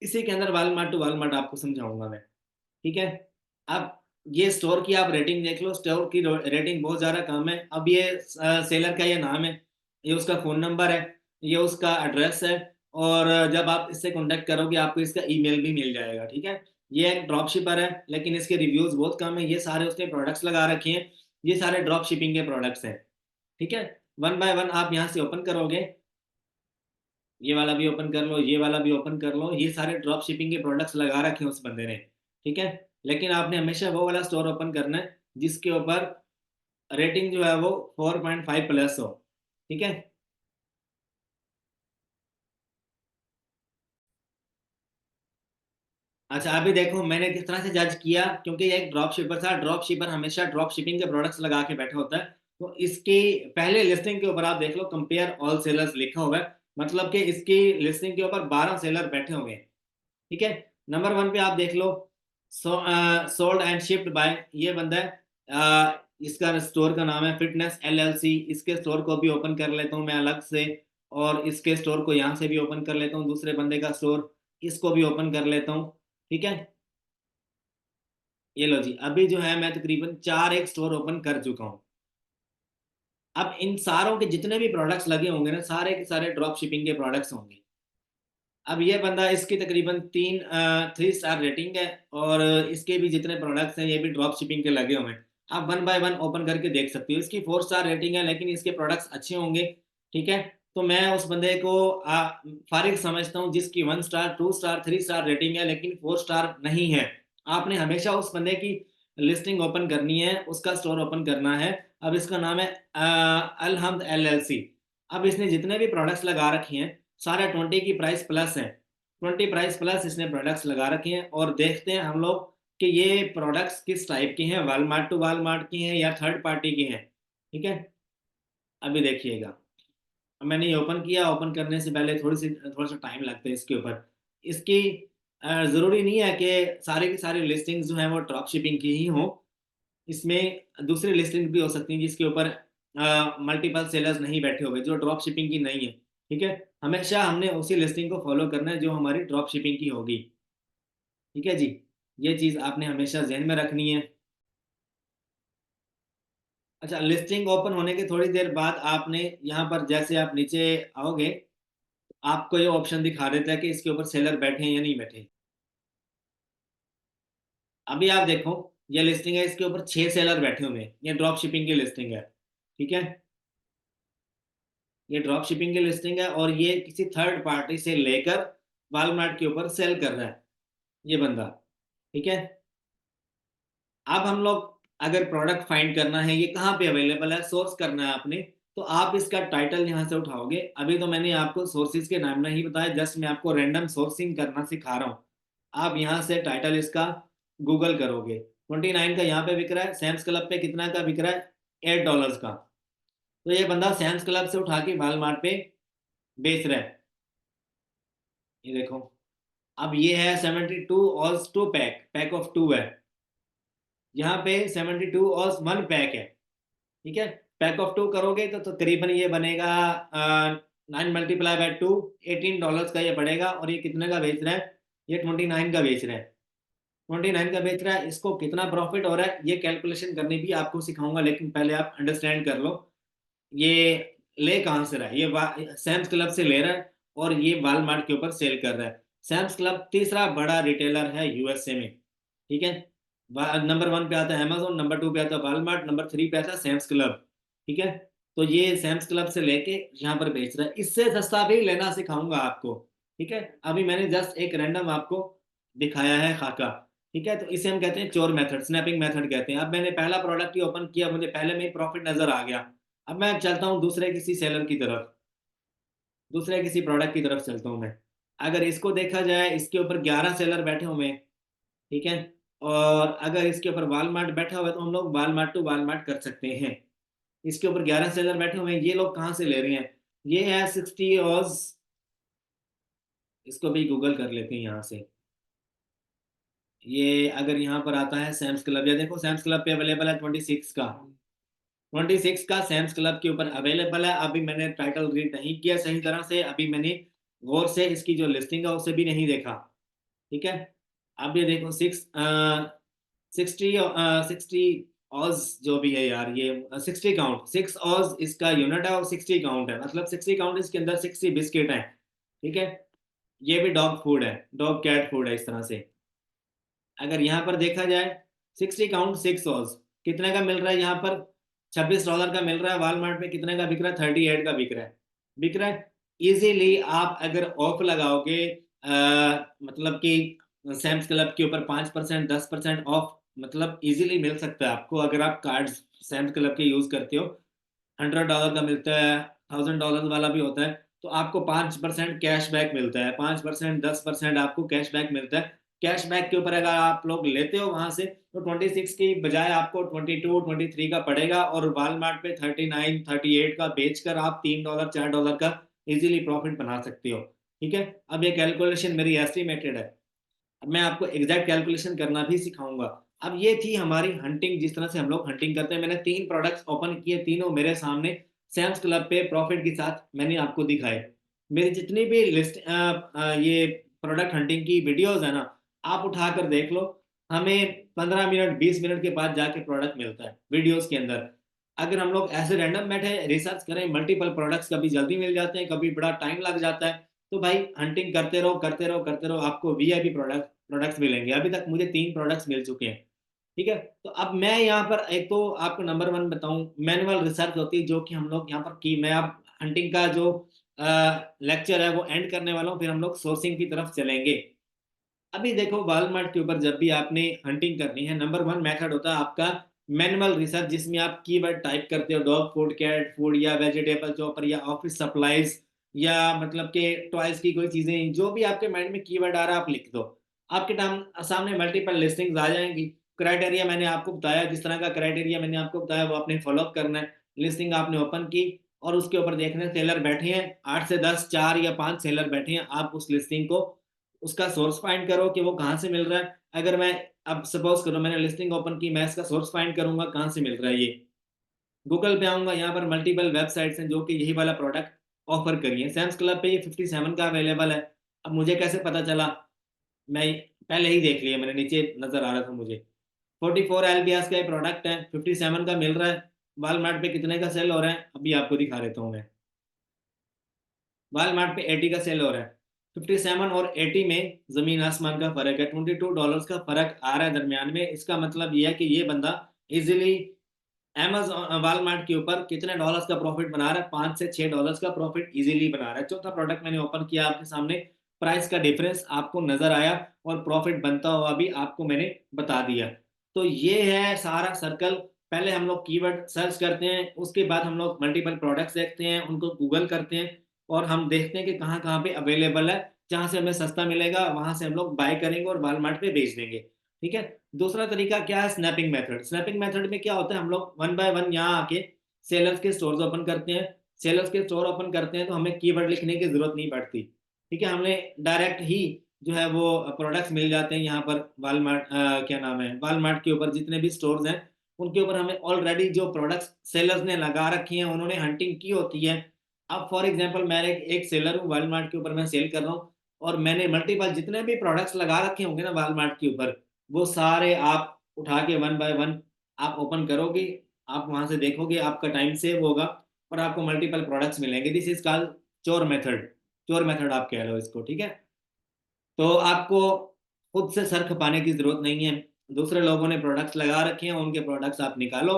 S1: इसी के अंदर वालमार्ट टू वालमार्ट आपको समझाऊंगा मैं। ठीक है। अब ये स्टोर की आप रेटिंग देख लो, स्टोर की रेटिंग बहुत ज़्यादा कम है। अब ये सेलर का ये नाम है, ये उसका फ़ोन नंबर है, ये उसका एड्रेस है। और जब आप इससे कांटेक्ट करोगे आपको इसका ईमेल भी मिल जाएगा। ठीक है। ये एक ड्रॉप शिपर है लेकिन इसके रिव्यूज़ बहुत कम है। ये सारे उसने प्रोडक्ट्स लगा रखे हैं, ये सारे ड्रॉप शिपिंग के प्रोडक्ट्स हैं। ठीक है। वन बाय वन आप यहाँ से ओपन करोगे, ये वाला भी ओपन कर लो, ये वाला भी ओपन कर लो, ये सारे ड्रॉप शिपिंग के प्रोडक्ट्स लगा रखे हैं उस बंदे ने। ठीक है। लेकिन आपने हमेशा वो वाला स्टोर ओपन करना है जिसके ऊपर रेटिंग जो है वो 4.5 प्लस हो। ठीक है। अच्छा, अभी देखो मैंने किस तरह से जज किया, क्योंकि ये एक ड्रॉप शिपर था। ड्रॉप शिपर हमेशा ड्रॉप शिपिंग के प्रोडक्ट्स लगा के बैठा होता है। तो इसकी पहले लिस्टिंग के ऊपर आप देख लो कंपेयर ऑल सेलर्स लिखा हुआ है, मतलब कि इसकी लिस्टिंग के ऊपर 12 सेलर बैठे हुए हैं। ठीक है। नंबर 1 पे आप देख लो, सोल्ड एंड शिप्ड बाय, ये बंदा है। इसका स्टोर का नाम है फिटनेस एलएलसी। इसके स्टोर को भी ओपन कर लेता हूँ मैं अलग से, और इसके स्टोर को यहाँ से भी ओपन कर लेता हूँ, दूसरे बंदे का स्टोर इसको भी ओपन कर लेता हूँ। ठीक है। ये लो जी, अभी जो है मैं तकरीबन 4 एक स्टोर ओपन कर चुका हूँ। अब इन सारों के जितने भी प्रोडक्ट्स लगे होंगे ना, सारे के सारे ड्रॉप शिपिंग के प्रोडक्ट्स होंगे। अब ये बंदा, इसकी तकरीबन 3 3 स्टार रेटिंग है, और इसके भी जितने प्रोडक्ट्स हैं ये भी ड्रॉप शिपिंग के लगे हुए हैं। आप वन बाय वन ओपन करके देख सकते हो। इसकी 4 स्टार रेटिंग है लेकिन इसके प्रोडक्ट्स अच्छे होंगे। ठीक है। तो मैं उस बंदे को फारिग समझता हूँ जिसकी 1 स्टार 2 स्टार 3 स्टार रेटिंग है लेकिन 4 स्टार नहीं है। आपने हमेशा उस बंदे की लिस्टिंग ओपन करनी है, उसका स्टोर ओपन करना है। अब इसका नाम है अलहम्द एलएलसी। अब इसने जितने भी प्रोडक्ट्स लगा रखे हैं सारे 20 की प्राइस प्लस है। 20 प्राइस प्लस इसने प्रोडक्ट्स लगा रखे हैं, और देखते हैं हम लोग कि ये प्रोडक्ट्स किस टाइप के हैं, वालमार्ट टू वालमार्ट की हैं या थर्ड पार्टी की हैं। ठीक है। अभी देखिएगा, अब मैंने ये ओपन किया। ओपन करने से पहले थोड़ा सा टाइम लगता है इसके ऊपर। इसकी ज़रूरी नहीं है कि सारी की सारी लिस्टिंग्स जो हैं वो ड्रॉप शिपिंग की ही हो। इसमें दूसरी लिस्टिंग भी हो सकती हैं जिसके ऊपर मल्टीपल सेलर्स नहीं बैठे हुए, जो ड्रॉप शिपिंग की नहीं है। ठीक है। हमेशा हमने उसी लिस्टिंग को फॉलो करना है जो हमारी ड्रॉप शिपिंग की होगी। ठीक है जी, ये चीज़ आपने हमेशा जहन में रखनी है। अच्छा, लिस्टिंग ओपन होने के थोड़ी देर बाद आपने यहाँ पर जैसे आप नीचे आओगे, आपको ये ऑप्शन दिखा देता है कि इसके ऊपर सेलर बैठे हैं या नहीं बैठे। अभी आप देखो, ये लिस्टिंग है, इसके ऊपर 6 सेलर बैठे हुए हैं, ये ड्रॉप शिपिंग की लिस्टिंग है। ठीक है। ये ड्रॉप शिपिंग की लिस्टिंग है और ये किसी थर्ड पार्टी से लेकर वॉलमार्ट के ऊपर सेल कर रहा है ये बंदा। ठीक है, अब हम लोग अगर प्रोडक्ट फाइंड करना है ये कहाँ पे अवेलेबल है, सोर्स करना है आपने, तो आप इसका टाइटल यहाँ से उठाओगे। अभी तो मैंने आपको सोर्सेज के नाम नहीं बताया, जस्ट मैं आपको रैंडम सोर्सिंग करना सिखा रहा हूँ। आप यहाँ से टाइटल इसका गूगल करोगे, 29 का यहाँ पे बिक रहा है, सैम्स क्लब पे कितना का बिक रहा है, $8 का। तो ये बंदा सैम्स क्लब से उठा के वॉलमार्ट पे बेच रहा है। ये देखो, अब ये है 72 और 2 पैक, पैक ऑफ 2 है, यहाँ पे 72 और 1 पैक है। ठीक है, पैक ऑफ 2 करोगे तो तकरीबन ये बनेगा 9 × 2 $18 का ये पड़ेगा। और ये कितने का बेच रहा है, ये 29 का बेच रहा है, 29 का बेच रहा है। इसको कितना प्रॉफिट हो रहा है ये कैलकुलेशन करनी भी आपको सिखाऊंगा, लेकिन पहले आप अंडरस्टैंड कर लो ये ले कहाँ से रहा है। ये सैम्स क्लब से ले रहा है और ये वॉलमार्ट के ऊपर सेल कर रहा है। सैम्स क्लब तीसरा बड़ा रिटेलर है यूएसए में। ठीक है, नंबर 1 पे आता है अमेजोन, नंबर 2 पे आता है वॉलमार्ट, नंबर 3 पे आता है सैम्स क्लब। ठीक है, तो ये सैम्स क्लब से लेके यहाँ पर बेच रहा है, इससे सस्ता भी लेना सिखाऊंगा आपको। ठीक है, अभी मैंने जस्ट एक रैंडम आपको दिखाया है खाका। ठीक है, तो इसे हम कहते हैं चोर मेथड, स्नैपिंग मेथड कहते हैं। अब मैंने पहला प्रोडक्ट ही ओपन किया, मुझे पहले में ही प्रॉफिट नजर आ गया। अब मैं चलता हूँ दूसरे किसी सेलर की तरफ, दूसरे किसी प्रोडक्ट की तरफ चलता हूँ मैं। अगर इसको देखा जाए, इसके ऊपर 11 सेलर बैठे हुए हैं। ठीक है, और अगर इसके ऊपर वॉलमार्ट बैठा हुआ है तो हम लोग वॉलमार्ट टू वॉलमार्ट कर सकते हैं। इसके ऊपर 11 सेलर बैठे हुए हैं, ये लोग कहाँ से ले रहे हैं, ये है 60 ऑज। इसको भी गूगल कर लेते हैं यहाँ से। ये अगर यहाँ पर आता है सैम्स क्लब, या देखो सैम्स क्लब पे अवेलेबल है 26 का, 26 का सैम्स क्लब के ऊपर अवेलेबल है। अभी मैंने टाइटल रीड नहीं किया सही तरह से, अभी मैंने गौर से इसकी जो लिस्टिंग है उसे भी नहीं देखा। ठीक है, अब ये देखो 60 ऑज जो भी है यार, ये 60 काउंट, 6 ऑज इसका यूनिट है और 60 काउंट है, मतलब 60 काउंट इसके अंदर 60 बिस्किट है। ठीक है, ये भी डॉग फूड है, डॉग कैट फूड है इस तरह से। अगर यहाँ पर देखा जाए 60 काउंट 6 ऑज कितने का मिल रहा है, यहाँ पर $26 का मिल रहा है। वॉलमार्ट में कितने का बिक रहा है, 38 का बिक रहा है, बिक रहा है इजीली। आप अगर ऑफ लगाओगे मतलब कि सैम्स क्लब के ऊपर 5% 10% ऑफ, मतलब इजीली मिल सकता है आपको अगर आप कार्ड सैम्स क्लब के यूज करते हो। $100 का मिलता है, $1000 वाला भी होता है। तो आपको 5% कैशबैक मिलता है, 5% 10% आपको कैशबैक मिलता है। कैशबैक के ऊपर अगर आप लोग लेते हो वहां से, तो 26 की बजाय आपको 22 23 का पड़ेगा, और वॉलमार्ट पे 39 38 का बेचकर आप $3 $4 का इजीली प्रॉफिट बना सकते हो। ठीक है, अब ये कैलकुलेशन मेरी एस्टिमेटेड है, अब मैं आपको एग्जैक्ट कैलकुलेशन करना भी सिखाऊंगा। अब ये थी हमारी हंटिंग, जिस तरह से हम लोग हंटिंग करते हैं। मैंने 3 प्रोडक्ट्स ओपन किए, तीनों मेरे सामने सैम्स क्लब पे प्रॉफिट के साथ मैंने आपको दिखाए। मेरी जितनी भी लिस्ट ये प्रोडक्ट हंटिंग की वीडियोस है ना, आप उठा कर देख लो। हमें 15 मिनट 20 मिनट के बाद जाके प्रोडक्ट मिलता है वीडियोस के अंदर। अगर हम लोग ऐसे रैंडम बैठे रिसर्च करें मल्टीपल प्रोडक्ट्स, कभी जल्दी मिल जाते हैं, कभी बड़ा टाइम लग जाता है। तो भाई हंटिंग करते रहो करते रहो करते रहो, आपको वीआईपी प्रोडक्ट्स मिलेंगे। अभी तक मुझे 3 प्रोडक्ट्स मिल चुके हैं। ठीक है, तो अब मैं यहाँ पर एक तो आपको नंबर 1 बताऊं, मैनुअल रिसर्च होती है जो कि हम लोग यहाँ पर की। मैं अब हंटिंग का जो लेक्चर है वो एंड करने वाला हूँ, फिर हम लोग सोर्सिंग की तरफ चलेंगे। अभी देखो वॉलमार्ट के ऊपर जब भी आपने हंटिंग करनी है, नंबर 1 मेथड होता है आपका मैनुअल रिसर्च, जिसमें आप कीवर्ड टाइप करते हो, डॉग फूड कैट फूड या वेजिटेबल चॉपर या ऑफिस सप्लाईज, या मतलब के टॉयज की कोई चीजें, जो भी आपके माइंड में कीवर्ड आ रहा है आप लिख दो। आपके सामने मल्टीपल लिस्टिंग्स आ जाएंगी। क्राइटेरिया मैंने आपको बताया, जिस तरह का क्राइटेरिया मैंने आपको बताया वो आपने फॉलो करना है। लिस्टिंग आपने ओपन की और उसके ऊपर देखने सेलर बैठे हैं, 8 से 10 4 या 5 सेलर बैठे हैं, आप उस लिस्टिंग को उसका सोर्स फाइंड करो कि वो कहाँ से मिल रहा है। अगर मैं अब सपोज करो मैंने लिस्टिंग ओपन की, मैं इसका सोर्स फाइंड करूंगा कहाँ से मिल रहा है। ये गूगल पे आऊंगा, यहाँ पर मल्टीपल वेबसाइट्स हैं जो कि यही वाला प्रोडक्ट ऑफर करिए। सैम्स क्लब पे ये 57 का अवेलेबल है। अब मुझे कैसे पता चला, मैं पहले ही देख लिया, मैंने नीचे नजर आ रहा था मुझे। 44 LBS का ये प्रोडक्ट है, 57 का मिल रहा है। वॉलमार्ट पे कितने का सेल हो रहा है अभी आपको दिखा देता हूँ मैं। वॉलमार्ट पे 80 का सेल हो रहा है। 57 और 80 में जमीन आसमान का फर्क है, $22 का फर्क आ रहा है दरमियान में। इसका मतलब ये है कि ये बंदा इजिली Amazon वॉलमार्ट के ऊपर कितने डॉलर्स का प्रॉफिट बना रहा है, $5 से $6 का प्रॉफिट इजीली बना रहा है। चौथा प्रोडक्ट मैंने ओपन किया आपके सामने, प्राइस का डिफरेंस आपको नजर आया और प्रॉफिट बनता हुआ भी आपको मैंने बता दिया। तो ये है सारा सर्कल। पहले हम लोग कीवर्ड सर्च करते हैं, उसके बाद हम लोग मल्टीपल प्रोडक्ट्स देखते हैं, उनको गूगल करते हैं और हम देखते हैं कि कहाँ कहाँ पे अवेलेबल है, जहां से हमें सस्ता मिलेगा वहां से हम लोग बाय करेंगे और वॉलमार्ट पे बेच देंगे। ठीक है। दूसरा तरीका क्या है, स्नैपिंग मेथड। स्नैपिंग मेथड में क्या होता है, हम लोग वन बाय वन यहाँ आके सेलर्स के स्टोर्स ओपन करते हैं। सेलर्स के स्टोर ओपन करते हैं तो हमें कीवर्ड लिखने की जरूरत नहीं पड़ती। ठीक है, हमें डायरेक्ट ही जो है वो प्रोडक्ट्स मिल जाते हैं यहाँ पर। वालमार्ट क्या नाम है, वालमार्ट के ऊपर जितने भी स्टोर्स हैं उनके ऊपर हमें ऑलरेडी जो प्रोडक्ट्स सेलर्स ने लगा रखी हैं, उन्होंने हंटिंग की होती है। अब फॉर एग्जांपल मैं एक सेलर हूँ, वालमार्ट के ऊपर मैं सेल कर रहा हूँ और मैंने मल्टीपल जितने भी प्रोडक्ट्स लगा रखे होंगे ना वालमार्ट के ऊपर, वो सारे आप उठा के वन बाय वन आप ओपन करोगे, आप वहां से देखोगे, आपका टाइम सेव होगा और आपको मल्टीपल प्रोडक्ट्स मिलेंगे। दिस इज कॉल्ड चोर मेथड। चोर मेथड आप कह लो इसको। ठीक है, तो आपको खुद से सर खपाने की जरूरत नहीं है। दूसरे लोगों ने प्रोडक्ट्स लगा रखे हैं, उनके प्रोडक्ट्स आप निकालो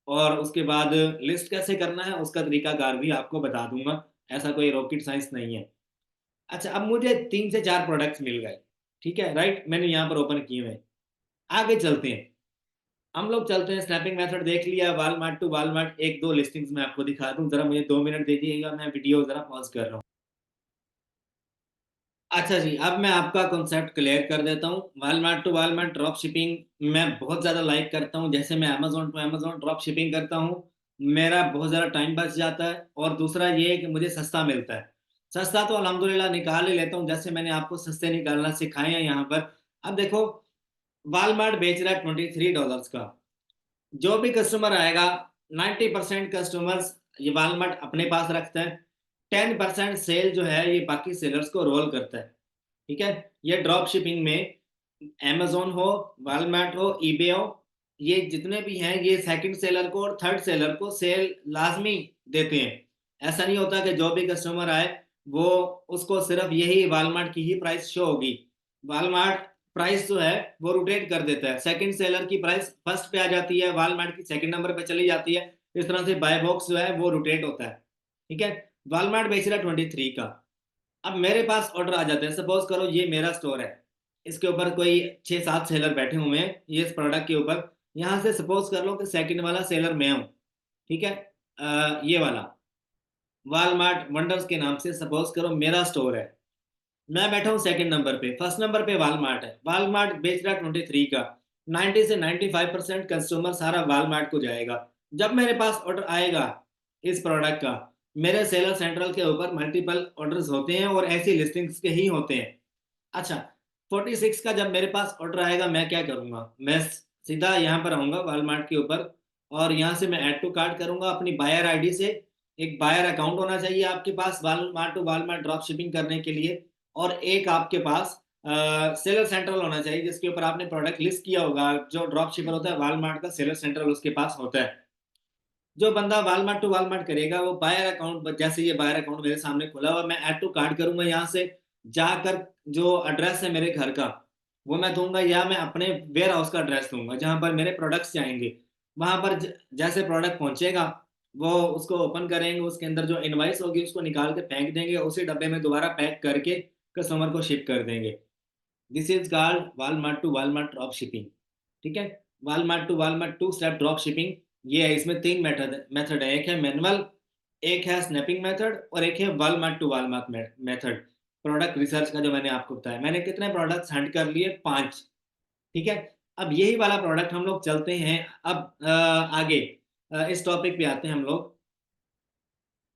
S1: और उसके बाद लिस्ट कैसे करना है उसका तरीकाकार भी आपको बता दूंगा। ऐसा कोई रॉकेट साइंस नहीं है। अच्छा, अब मुझे 3 से 4 प्रोडक्ट्स मिल गए। ठीक है, राइट, मैंने यहाँ पर ओपन किए हुए हैं। आगे चलते हैं, हम लोग चलते हैं। स्नैपिंग मेथड देख लिया, वालमार्ट टू वालमार्ट एक दो लिस्टिंग्स मैं आपको दिखा दूं, जरा मुझे 2 मिनट दीजिएगा, मैं वीडियो जरा पॉज कर रहा हूँ। अच्छा जी, अब मैं आपका कॉन्सेप्ट क्लियर कर देता हूँ। Walmart to Walmart drop shipping मैं बहुत ज़्यादा लाइक करता हूँ। जैसे मैं Amazon to Amazon drop shipping करता हूँ, मेरा बहुत ज़्यादा टाइम बच जाता है और दूसरा ये है कि मुझे सस्ता मिलता है। सस्ता तो अल्हम्दुलिल्लाह निकाल ही लेता हूँ, जैसे मैंने आपको सस्ते निकालना सिखाए हैं यहाँ पर। अब देखो, वालमार्ट बेच रहा है $23 का। जो भी कस्टमर आएगा, 90% कस्टमर्स ये वालमार्ट अपने पास रखता है। 10% सेल जो है ये बाकी सेलर्स को रोल करता है। ठीक है, ये ड्रॉप शिपिंग में amazon हो, वालमार्ट हो, ईबे हो, ये जितने भी हैं ये सेकंड सेलर को और थर्ड सेलर को सेल लाजमी देते हैं। ऐसा नहीं होता कि जो भी कस्टमर आए वो उसको सिर्फ यही वालमार्ट की ही प्राइस शो होगी। वालमार्ट प्राइस जो है वो रोटेट कर देता है, सेकंड सेलर की प्राइस फर्स्ट पे आ जाती है, वालमार्ट की सेकंड नंबर पे चली जाती है। इस तरह से बाय बॉक्स जो है वो रोटेट होता है। ठीक है, वालमार्ट बेच रहा है 23 का। अब मेरे पास ऑर्डर आ जाते हैं, सपोज करो ये मेरा स्टोर है, इसके ऊपर कोई 6-7 सेलर बैठे हुए हैं ये इस प्रोडक्ट के ऊपर। यहाँ से सपोज कर लो कि सेकंड वाला सेलर मैं हूँ। ठीक है, ये वाला वालमार्ट वंडर्स के नाम से सपोज करो मेरा स्टोर है। मैं बैठा हूँ सेकंड नंबर पे, फर्स्ट नंबर पे वालमार्ट है, वालमार्ट बेच रहा है 23 का। 90 से 95% कस्टमर सारा वालमार्ट को जाएगा। जब मेरे पास ऑर्डर आएगा इस प्रोडक्ट का, मेरे सेलर सेंट्रल के ऊपर मल्टीपल ऑर्डर्स होते हैं और ऐसी लिस्टिंग्स के ही होते हैं। अच्छा, 46 का जब मेरे पास ऑर्डर आएगा मैं क्या करूंगा, मैं सीधा यहाँ पर आऊंगा वालमार्ट के ऊपर और यहाँ से मैं ऐड टू कार्ट करूंगा अपनी बायर आईडी से। एक बायर अकाउंट होना चाहिए आपके पास Walmart to Walmart drop shipping करने के लिए, और एक आपके पास सेलर सेंट्रल होना चाहिए जिसके ऊपर आपने प्रोडक्ट लिस्ट किया होगा। जो ड्रॉप शिपर होता है वालमार्ट का सेलर सेंट्रल उसके पास होता है। जो बंदा वालमार्ट टू वालमार्ट करेगा वो बायर अकाउंट, जैसे ये बायर अकाउंट मेरे सामने खुला हुआ, मैं ऐड टू कार्ट करूंगा, यहाँ से जाकर जो एड्रेस है मेरे घर का वो मैं दूंगा, या मैं अपने वेयर हाउस का एड्रेस दूंगा जहां पर मेरे प्रोडक्ट्स जाएंगे। वहां पर जैसे प्रोडक्ट पहुंचेगा वो उसको ओपन करेंगे, उसके अंदर जो इनवाइस होगी उसको निकाल के फेंक देंगे, उसी डब्बे में दोबारा पैक करके कस्टमर को शिप कर देंगे। This is called Walmart to Walmart drop shipping. ठीक है, Walmart to Walmart two step drop shipping. ये है, इसमें 3 मेथड है, एक है मैनुअल, एक है स्नैपिंग मेथड और एक है Walmart to Walmart method. Product research का जो मैंने आपको बताया, मैंने कितने प्रोडक्ट्स हंट कर लिए, 5। ठीक है, अब यही वाला प्रोडक्ट हम लोग चलते हैं। अब आगे इस टॉपिक पे आते हैं हम लोग।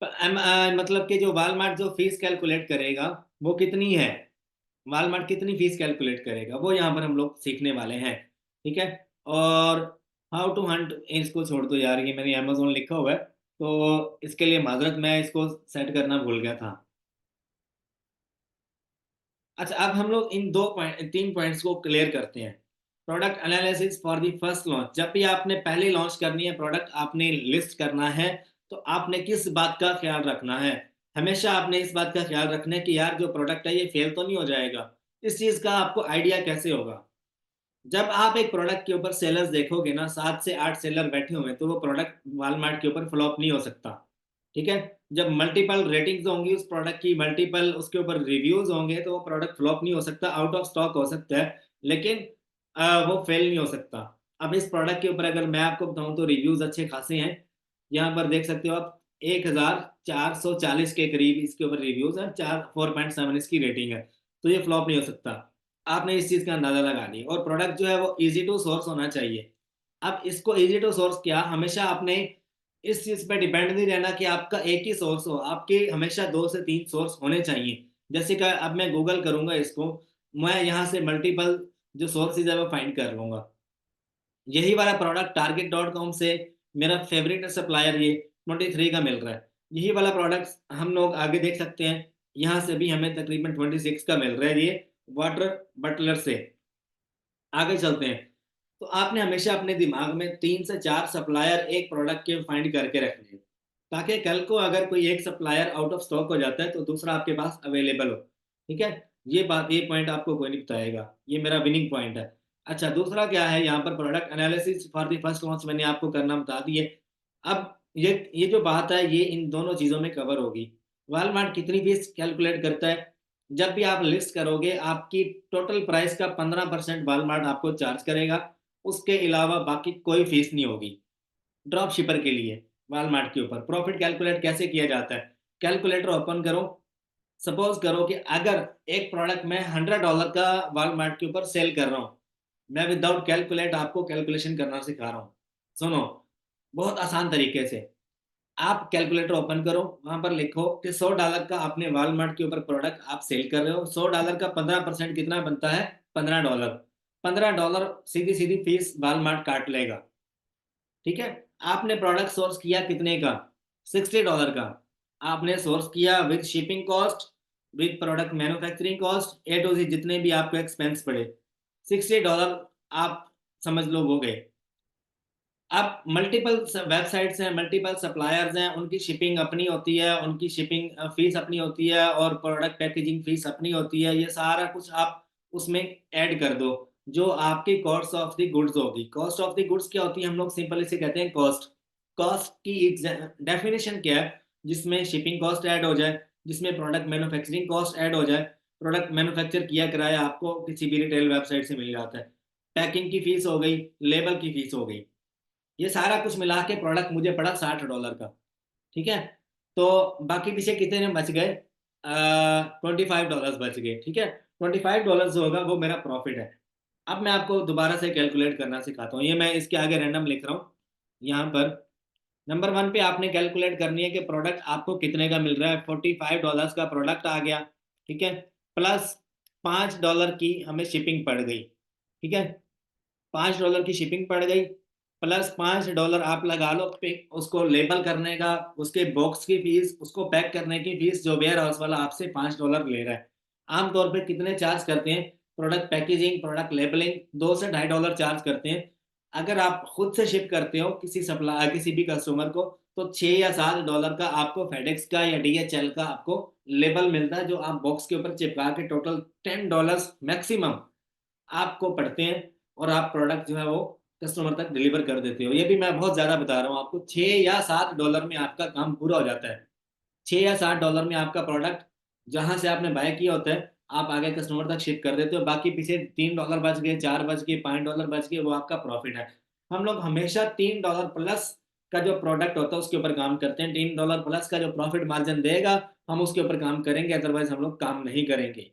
S1: मतलब कि जो वालमार्ट जो फीस कैलकुलेट करेगा वो कितनी है, वालमार्ट कितनी फीस कैलकुलेट करेगा वो यहाँ पर हम लोग सीखने वाले हैं। ठीक है, और हाउ टू हंट इसको छोड़ दो यार, ये मैंने अमेजोन लिखा हुआ है तो इसके लिए माजरत, मैं इसको सेट करना भूल गया था। अच्छा, अब हम लोग इन 3 पॉइंट्स को क्लियर करते हैं। Product analysis for the first launch. जब भी आपने पहले लॉन्च करनी है प्रोडक्ट, आपने लिस्ट करना है, तो आपने किस बात का ख्याल रखना है। हमेशा आपने इस बात का ख्याल रखना है कि यार जो प्रोडक्ट है ये फेल तो नहीं हो जाएगा। इस चीज का आपको आइडिया कैसे होगा, जब आप एक प्रोडक्ट के ऊपर सेलर्स देखोगे ना, 7 से 8 सेलर बैठे हुए हैं, तो वो प्रोडक्ट वॉलमार्ट के ऊपर फ्लॉप नहीं हो सकता। ठीक है? जब मल्टीपल रेटिंग्स होंगी उस प्रोडक्ट की, मल्टीपल उसके ऊपर रिव्यूज होंगे, तो वो प्रोडक्ट फ्लॉप नहीं हो सकता, आउट ऑफ स्टॉक हो सकता है, लेकिन वो फेल नहीं हो सकता। अब इस प्रोडक्ट के ऊपर अगर मैं आपको बताऊं तो रिव्यूज अच्छे खासे हैं। यहाँ पर देख सकते हो आप, 1440 के करीब इसके ऊपर रिव्यूज हैं, 4.7 इसकी रेटिंग है। तो ये फ्लॉप नहीं हो सकता। आपने इस चीज का अंदाजा लगा लिया, और प्रोडक्ट जो है वो इजी टू सोर्स होना चाहिए। अब इसको इजी टू सोर्स क्या, हमेशा आपने इस चीज पे डिपेंड नहीं रहना कि आपका एक ही सोर्स हो, आपके हमेशा 2 से 3 सोर्स होने चाहिए। जैसे कि अब मैं गूगल करूंगा इसको, मैं यहाँ से मल्टीपल जो सोर्सेज है वो फाइंड कर लूंगा। यही वाला प्रोडक्ट target.com से मेरा फेवरेट सप्लायर ये 23 का मिल रहा है। यही वाला प्रोडक्ट हम लोग आगे देख सकते हैं, यहाँ से भी हमें तकरीबन 26 का मिल रहा है, ये वाटर बटलर से। आगे चलते हैं। तो आपने हमेशा अपने दिमाग में 3 से 4 सप्लायर एक प्रोडक्ट के फाइंड करके रखने हैं, ताकि कल को अगर कोई एक सप्लायर आउट ऑफ स्टॉक हो जाता है तो दूसरा आपके पास अवेलेबल हो। ठीक है? ये पॉइंट आपको कोई नहीं बताएगा, ये मेरा विनिंग पॉइंट है। अच्छा, दूसरा क्या है, यहाँ पर product analysis for the first launch मैंने आपको करना बता दी है। अब ये जो बात है ये इन दोनों चीजों में कवर होगी। वॉलमार्ट कितनी फीस कैलकुलेट करता है, जब भी आप लिस्ट करोगे आपकी टोटल प्राइस का 15% वॉलमार्ट आपको चार्ज करेगा। उसके अलावा बाकी कोई फीस नहीं होगी ड्रॉप शिपर के लिए। वॉलमार्ट के ऊपर प्रॉफिट कैलकुलेट कैसे किया जाता है, कैलकुलेटर ओपन करो। सपोज करो कि अगर एक प्रोडक्ट मैं $100 का वॉलमार्ट के ऊपर सेल कर रहा हूँ, मैं विदाउट कैलकुलेट आपको कैलकुलेशन करना सिखा रहा हूँ। सुनो, बहुत आसान तरीके से। आप कैलकुलेटर ओपन करो, वहां पर लिखो कि $100 का आपने वॉलमार्ट के ऊपर प्रोडक्ट आप सेल कर रहे हो। $100 का 15% कितना बनता है, $15। $15 सीधी सीधी फीस वॉलमार्ट काट लेगा। ठीक है? आपने प्रोडक्ट सोर्स किया कितने का, $60 का। आपने सोर्स किया with shipping cost, with product manufacturing cost, A to Z जितने भी आपको एक्सपेंस पड़े, $60 आप समझ लो वो गए। अब मल्टीपल वेबसाइट्स हैं, मल्टीपल सप्लायर्स हैं, उनकी शिपिंग अपनी होती है, उनकी शिपिंग फीस अपनी होती है, और प्रोडक्ट पैकेजिंग फीस अपनी होती है। ये सारा कुछ आप उसमें ऐड कर दो, जो आपकी कॉस्ट ऑफ द गुड्स होगी। कॉस्ट ऑफ द गुड्स क्या होती है, हम लोग सिंपल इसे कहते हैं कॉस्ट। कॉस्ट की डेफिनेशन क्या है, जिसमें शिपिंग कॉस्ट ऐड हो जाए, जिसमें प्रोडक्ट मैन्युफैक्चरिंग कॉस्ट ऐड हो जाए। प्रोडक्ट मैन्युफैक्चर किया कराया आपको किसी भी रिटेल वेबसाइट से मिल जाता है, पैकिंग की फीस हो गई, लेबर की फीस हो गई, ये सारा कुछ मिला के प्रोडक्ट मुझे पड़ा $60 का। ठीक है? तो बाकी पीछे कितने बच गए, $25 बच गए। ठीक है? $25 जो होगा वो मेरा प्रॉफिट है। अब मैं आपको दोबारा से कैलकुलेट करना सिखाता हूँ, ये मैं इसके आगे रैंडम लिख रहा हूँ। यहाँ पर नंबर 1 पे आपने कैलकुलेट करनी है कि प्रोडक्ट आपको कितने का मिल रहा है। $45 का प्रोडक्ट आ गया। ठीक है? प्लस $5 की हमें शिपिंग पड़ गई। ठीक है? $5 की शिपिंग पड़ गई, प्लस $5 आप लगा लो पे उसको लेबल करने का, उसके बॉक्स की फीस, उसको पैक करने की फीस, जो वेयर हाउस वाला आपसे $5 ले रहा है। आमतौर पे कितने चार्ज करते हैं, प्रोडक्ट पैकेजिंग, प्रोडक्ट लेबलिंग, $2 से $2.5 चार्ज करते हैं। अगर आप खुद से शिप करते हो किसी सप्लाई किसी भी कस्टमर को, तो $6 या $7 का आपको फेडेक्स का या DHL का आपको लेबल मिलता है, जो आप बॉक्स के ऊपर चिपका के टोटल $10 मैक्सिमम आपको पड़ते हैं, और आप प्रोडक्ट जो है वो कस्टमर तक डिलीवर कर देते हो। ये भी मैं बहुत ज़्यादा बता रहा हूँ आपको, $6 या $7 में आपका काम पूरा हो जाता है। $6 या $7 में आपका प्रोडक्ट जहां से आपने बाय किया होता है, आप आगे कस्टमर तक शिप कर देते हो। बाकी पीछे $3 बच गए, 4 बच गए, $5 बच गए, वो आपका प्रॉफिट है। हम लोग हमेशा $3 प्लस का जो प्रोडक्ट होता है उसके ऊपर काम करते हैं। $3 प्लस का जो प्रॉफिट मार्जिन देगा, हम उसके ऊपर काम करेंगे, अदरवाइज हम लोग काम नहीं करेंगे।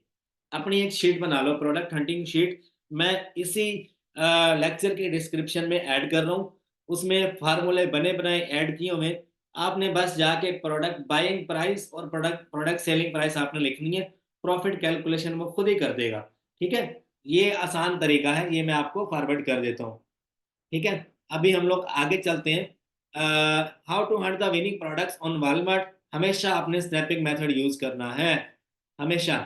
S1: अपनी एक शीट बना लो, प्रोडक्ट हंटिंग शीट। मैं इसी लेक्चर के डिस्क्रिप्शन में ऐड कर रहा हूँ, उसमें फार्मूले बने बनाए ऐड किए हुए हैं। आपने बस जाके प्रोडक्ट बाइंग प्राइस और प्रोडक्ट प्रोडक्ट सेलिंग प्राइस आपने लिखनी है, प्रॉफिट कैलकुलेशन वो खुद ही कर देगा। ठीक है? ये आसान तरीका है, ये मैं आपको फॉरवर्ड कर देता हूँ। ठीक है? अभी हम लोग आगे चलते हैं। How to hunt the winning products on Walmart. हमेशा आपने स्नैपिंग मेथड यूज करना है, हमेशा।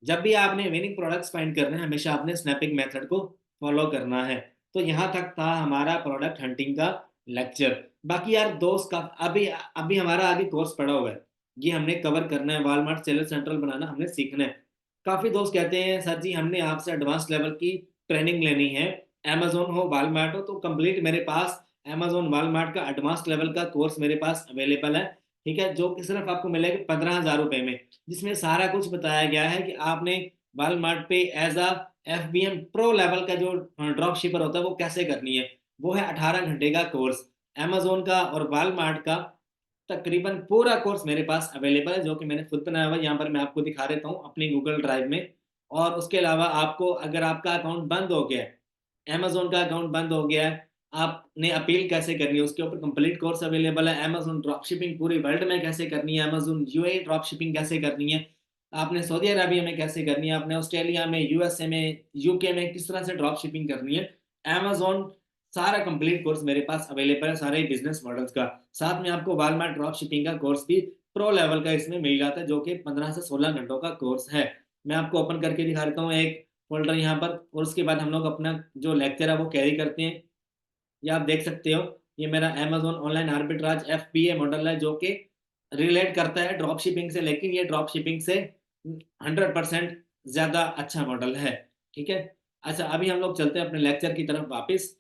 S1: जब भी आपने विनिंग प्रोडक्ट्स फाइंड करने हैं, हमेशा आपने स्नैपिंग मेथड को फॉलो करना है। तो यहाँ तक था हमारा प्रोडक्ट हंटिंग का लेक्चर। बाकी यार दोस्त का अभी अभी हमारा आगे कोर्स पड़ा हुआ है, ये हमने कवर करना है, वॉलमार्ट सेलर सेंट्रल बनाना हमने सीखना है। काफी दोस्त कहते हैं सर जी हमने आपसे एडवांस लेवल की ट्रेनिंग लेनी है, अमेजोन हो वॉलमार्ट हो, तो कंप्लीट मेरे पास अमेजोन वॉलमार्ट का एडवांस लेवल का कोर्स मेरे पास अवेलेबल है। ठीक है, जो कि सिर्फ आपको मिलेगा 15,000 रुपए में, जिसमें सारा कुछ बताया गया है कि आपने वॉलमार्ट पे as a FBM pro level का जो ड्रॉप शिपर होता है वो कैसे करनी है। वो है 18 घंटे का कोर्स, अमेजोन का और वॉलमार्ट का तकरीबन पूरा कोर्स मेरे पास अवेलेबल है, जो कि मैंने खुद बनाया हुआ है। यहाँ पर मैं आपको दिखा देता हूँ अपनी गूगल ड्राइव में। और उसके अलावा आपको, अगर आपका अकाउंट बंद हो गया है, अमेजोन का अकाउंट बंद हो गया है, आपने अपील कैसे करनी है उसके ऊपर कंप्लीट कोर्स अवेलेबल है। अमेजोन ड्रॉप शिपिंग पूरी वर्ल्ड में कैसे करनी है, अमेजोन UAE ड्रॉप शिपिंग कैसे करनी है, आपने सऊदी अरबिया में कैसे करनी है, आपने ऑस्ट्रेलिया में, USA में, UK में किस तरह से ड्रॉप शिपिंग करनी है, अमेजोन सारा कंप्लीट कोर्स मेरे पास अवेलेबल है, सारे बिजनेस मॉडल्स का। साथ में आपको वालमार्ट ड्रॉप शिपिंग का कोर्स भी प्रो लेवल का इसमें मिल जाता है, जो कि 15 से 16 घंटों का कोर्स है। मैं आपको ओपन करके दिखा देता हूँ एक फोल्डर यहाँ पर, और उसके बाद हम लोग अपना जो लेक्चर है वो कैरी करते हैं। ये आप देख सकते हो, ये मेरा Amazon online arbitrage FBA model है, जो कि रिलेट करता है ड्रॉप शिपिंग से, लेकिन ये ड्रॉप शिपिंग से 100% ज्यादा अच्छा मॉडल है। ठीक है, अच्छा अभी हम लोग चलते हैं अपने लेक्चर की तरफ वापस।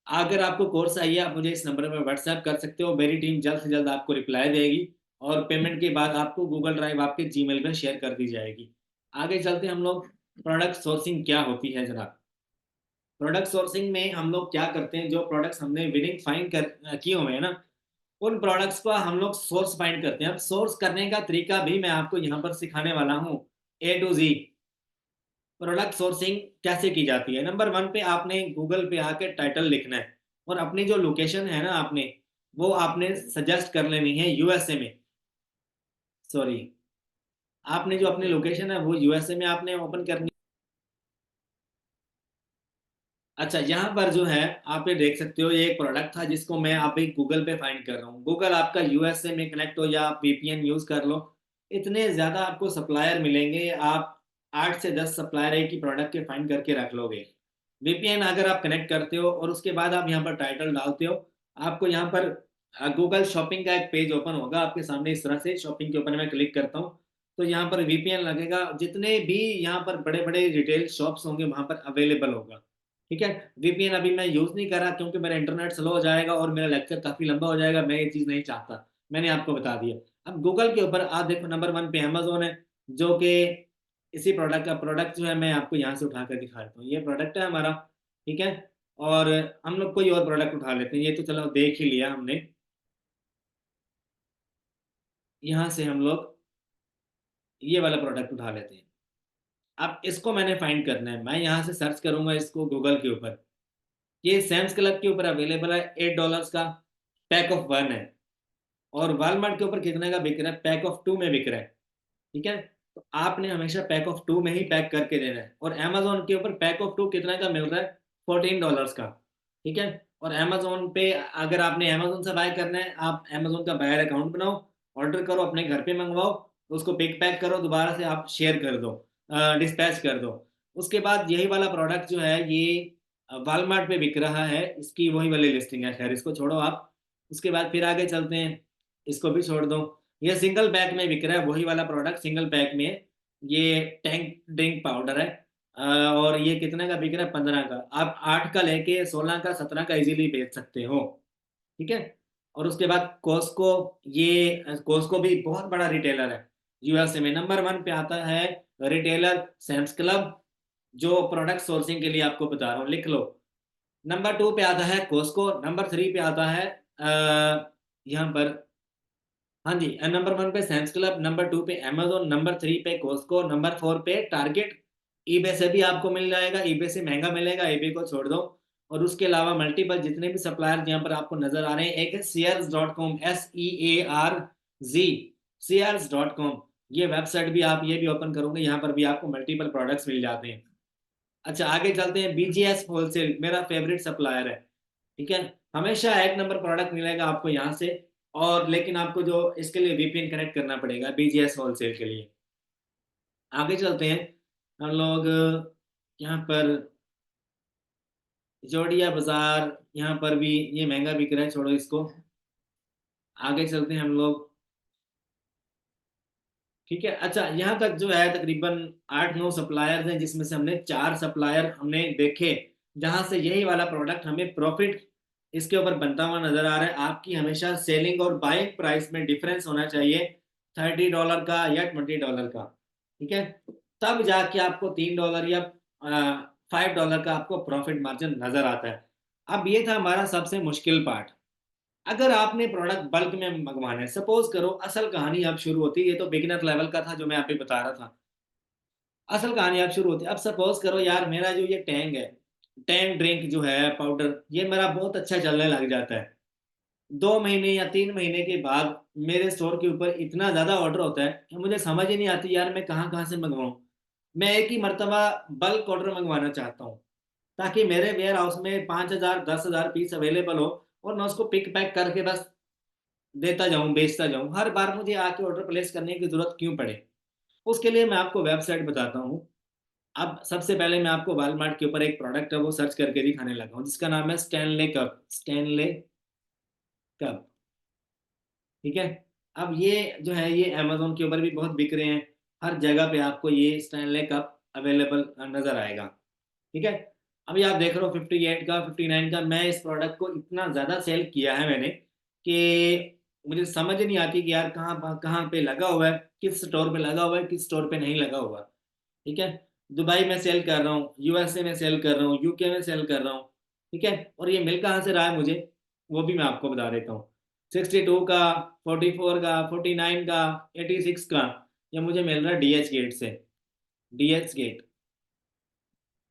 S1: अगर आपको कोर्स चाहिए आप मुझे इस नंबर पर व्हाट्सएप कर सकते हो, मेरी टीम जल्द से जल्द आपको रिप्लाई देगी, और पेमेंट के बाद आपको गूगल ड्राइव आपके जीमेल में शेयर कर दी जाएगी। आगे चलते हैं हम लोग, प्रोडक्ट सोर्सिंग क्या होती है जनाब। प्रोडक्ट सोर्सिंग में हम लोग क्या करते हैं, जो प्रोडक्ट्स हमने विनिंग फाइंड कर किए हुए हैं ना, उन प्रोडक्ट्स को हम लोग सोर्स फाइंड करते हैं। अब सोर्स करने का तरीका भी मैं आपको यहाँ पर सिखाने वाला हूँ, A to Z। Product sourcing कैसे की जाती है, नंबर 1 पे आपने गूगल पे आके टाइटल लिखना है, और अपनी जो लोकेशन है ना आपने, वो आपने सजेस्ट कर लेनी है USA में। सॉरी, आपने जो अपनी लोकेशन है वो USA में आपने ओपन करनी। अच्छा, यहाँ पर जो है आप ये देख सकते हो, ये एक प्रोडक्ट था जिसको मैं अभी गूगल पे फाइंड कर रहा हूँ। गूगल आपका USA में कनेक्ट हो या आप VPN यूज कर लो, इतने ज्यादा आपको सप्लायर मिलेंगे, आप 8 से 10 सप्लायर एक ही प्रोडक्ट के फाइंड करके रख लोगे। VPN अगर आप कनेक्ट करते हो और उसके बाद आप यहाँ पर टाइटल डालते हो, आपको यहाँ पर गूगल शॉपिंग का एक पेज ओपन होगा आपके सामने। इस तरह से शॉपिंग के ऊपर मैं क्लिक करता हूँ, तो यहाँ पर VPN लगेगा, जितने भी यहाँ पर बड़े बड़े रिटेल शॉप्स होंगे वहां पर अवेलेबल होगा। ठीक है, VPN अभी मैं यूज नहीं कर रहा क्योंकि मेरा इंटरनेट स्लो हो जाएगा और मेरा लेक्चर काफी लंबा हो जाएगा, मैं ये चीज नहीं चाहता, मैंने आपको बता दिया। अब गूगल के ऊपर आप देखो, नंबर 1 पे अमेजोन है, जो कि इसी प्रोडक्ट का प्रोडक्ट जो है मैं आपको यहाँ से उठा कर दिखा देता हूँ, ये प्रोडक्ट है हमारा। ठीक है, और हम लोग कोई और प्रोडक्ट उठा लेते हैं, ये तो चलो देख ही लिया हमने। यहाँ से हम लोग ये वाला प्रोडक्ट उठा लेते हैं। अब इसको मैंने फाइंड करना है, मैं यहाँ से सर्च करूंगा इसको गूगल के ऊपर। ये सैम्स क्लब के ऊपर अवेलेबल है, $8 का पैक ऑफ 1 है, और वॉलमार्ट के ऊपर कितने का बिक रहा है, पैक ऑफ 2 में बिक रहा है। ठीक है, तो आपने हमेशा पैक ऑफ 2 में ही पैक करके देना है। और अमेजोन के ऊपर पैक ऑफ 2 कितने का मिल रहा है, $14 का। ठीक है, और अमेजोन पे अगर आपने अमेजोन से बाय करना है, आप अमेजोन का बायर अकाउंट बनाओ, ऑर्डर करो, अपने घर पे मंगवाओ, उसको पिक पैक करो, दोबारा से आप शेयर कर दो, डिस्पैच कर दो। उसके बाद यही वाला प्रोडक्ट जो है ये वॉलमार्ट पे बिक रहा है, इसकी वही वाली लिस्टिंग है, खैर इसको छोड़ो आप। उसके बाद फिर आगे चलते हैं, इसको भी छोड़ दो। ये सिंगल पैक में बिक रहा है, वही वाला प्रोडक्ट सिंगल पैक में है। ये टैंक ड्रिंक पाउडर है, और ये कितने का बिक रहा है, 15 का। आप 8 का लेके 16 का 17 का इजीली बेच सकते हो। ठीक है, और उसके बाद कॉस्को, ये कॉस्को भी बहुत बड़ा रिटेलर है USA में। नंबर 1 पे आता है रिटेलर सैम्स क्लब, जो प्रोडक्ट सोर्सिंग के लिए आपको बता रहा हूँ, लिख लो। नंबर 2 पे आता है कॉस्को, नंबर 3 पे आता है यहाँ पर, हाँ जी, नंबर 1 पे सैम्स क्लब, नंबर 2 पे अमेजोन, नंबर 3 पे कॉस्को, नंबर 4 पे टारगेट। ईबे से भी आपको मिल जाएगा, ईबे से महंगा मिलेगा, ईबे को छोड़ दो। और उसके अलावा मल्टीपल जितने भी सप्लायर यहाँ पर आपको नजर आ रहे हैं, एक है Sears.com, SEARZ, Sears.com। ये वेबसाइट भी आप ये भी ओपन करोगे, यहाँ पर भी आपको मल्टीपल प्रोडक्ट्स मिल जाते हैं। अच्छा आगे चलते हैं, BGS होलसेल मेरा फेवरेट सप्लायर है। ठीक है, हमेशा एक नंबर प्रोडक्ट मिलेगा आपको यहाँ से। और लेकिन आपको जो इसके लिए VPN कनेक्ट करना पड़ेगा BGS होलसेल के लिए। आगे चलते हैं हम लोग, यहाँ पर जोड़िया बाजार, यहाँ पर भी ये महंगा बिक रहा है, छोड़ो इसको। आगे चलते हैं हम लोग, ठीक है। अच्छा, यहाँ तक जो है तकरीबन 8-9 सप्लायर्स हैं, जिसमें से हमने 4 सप्लायर हमने देखे जहां से यही वाला प्रोडक्ट हमें प्रॉफिट इसके ऊपर बनता हुआ नजर आ रहा है। आपकी हमेशा सेलिंग और बाइंग प्राइस में डिफरेंस होना चाहिए, $30 का या $20 का। ठीक है, तब जाके आपको $3 या $5 का आपको प्रॉफिट मार्जिन नजर आता है। अब ये था हमारा सबसे मुश्किल पार्ट। अगर आपने प्रोडक्ट बल्क में मंगवाना है, सपोज करो, असल कहानी अब शुरू होती है। ये तो बिगिनर लेवल का था जो मैं आप पे बता रहा था। असल कहानी अब शुरू होती है। अब सपोज करो यार, मेरा जो ये टैंग है, टैंग ड्रिंक जो है पाउडर, ये मेरा बहुत अच्छा चलने लग जाता है। 2 महीने या 3 महीने के बाद मेरे स्टोर के ऊपर इतना ज्यादा ऑर्डर होता है कि मुझे समझ ही नहीं आती यार मैं कहाँ कहाँ से मंगवाऊं। मैं एक ही मर्तबा बल्क ऑर्डर मंगवाना चाहता हूँ, ताकि मेरे वेयर हाउस में 5,000 10,000 पीस अवेलेबल हो, और मैं उसको पिक पैक करके बस देता जाऊं, बेचता जाऊं। हर बार मुझे आके ऑर्डर प्लेस करने की जरूरत क्यों पड़े। उसके लिए मैं आपको वेबसाइट बताता हूँ। अब सबसे पहले मैं आपको वॉलमार्ट के ऊपर एक प्रोडक्ट है वो सर्च करके दिखाने लगा हूँ, जिसका नाम है स्टैनले कप। स्टैनले कप, ठीक है। अब ये जो है ये अमेजोन के ऊपर भी बहुत बिक रहे हैं। हर जगह पे आपको ये स्टैनले कप अवेलेबल नजर आएगा। ठीक है। अभी आप देख रहे हो 58 का, 59 का। मैं इस प्रोडक्ट को इतना ज़्यादा सेल किया है मैंने कि मुझे समझ नहीं आती कि यार कहाँ कहाँ पे लगा हुआ है, किस स्टोर पे लगा हुआ है, किस स्टोर पे नहीं लगा हुआ। ठीक है। दुबई में सेल कर रहा हूँ, यूएसए में सेल कर रहा हूँ, यूके में सेल कर रहा हूँ। ठीक है। और ये मिल कहाँ से रहा है मुझे, वो भी मैं आपको बता देता हूँ। 62 का, 44 का, 49 का, 86 का, ये मुझे मिल रहा है डीएच गेट से। डीएच गेट,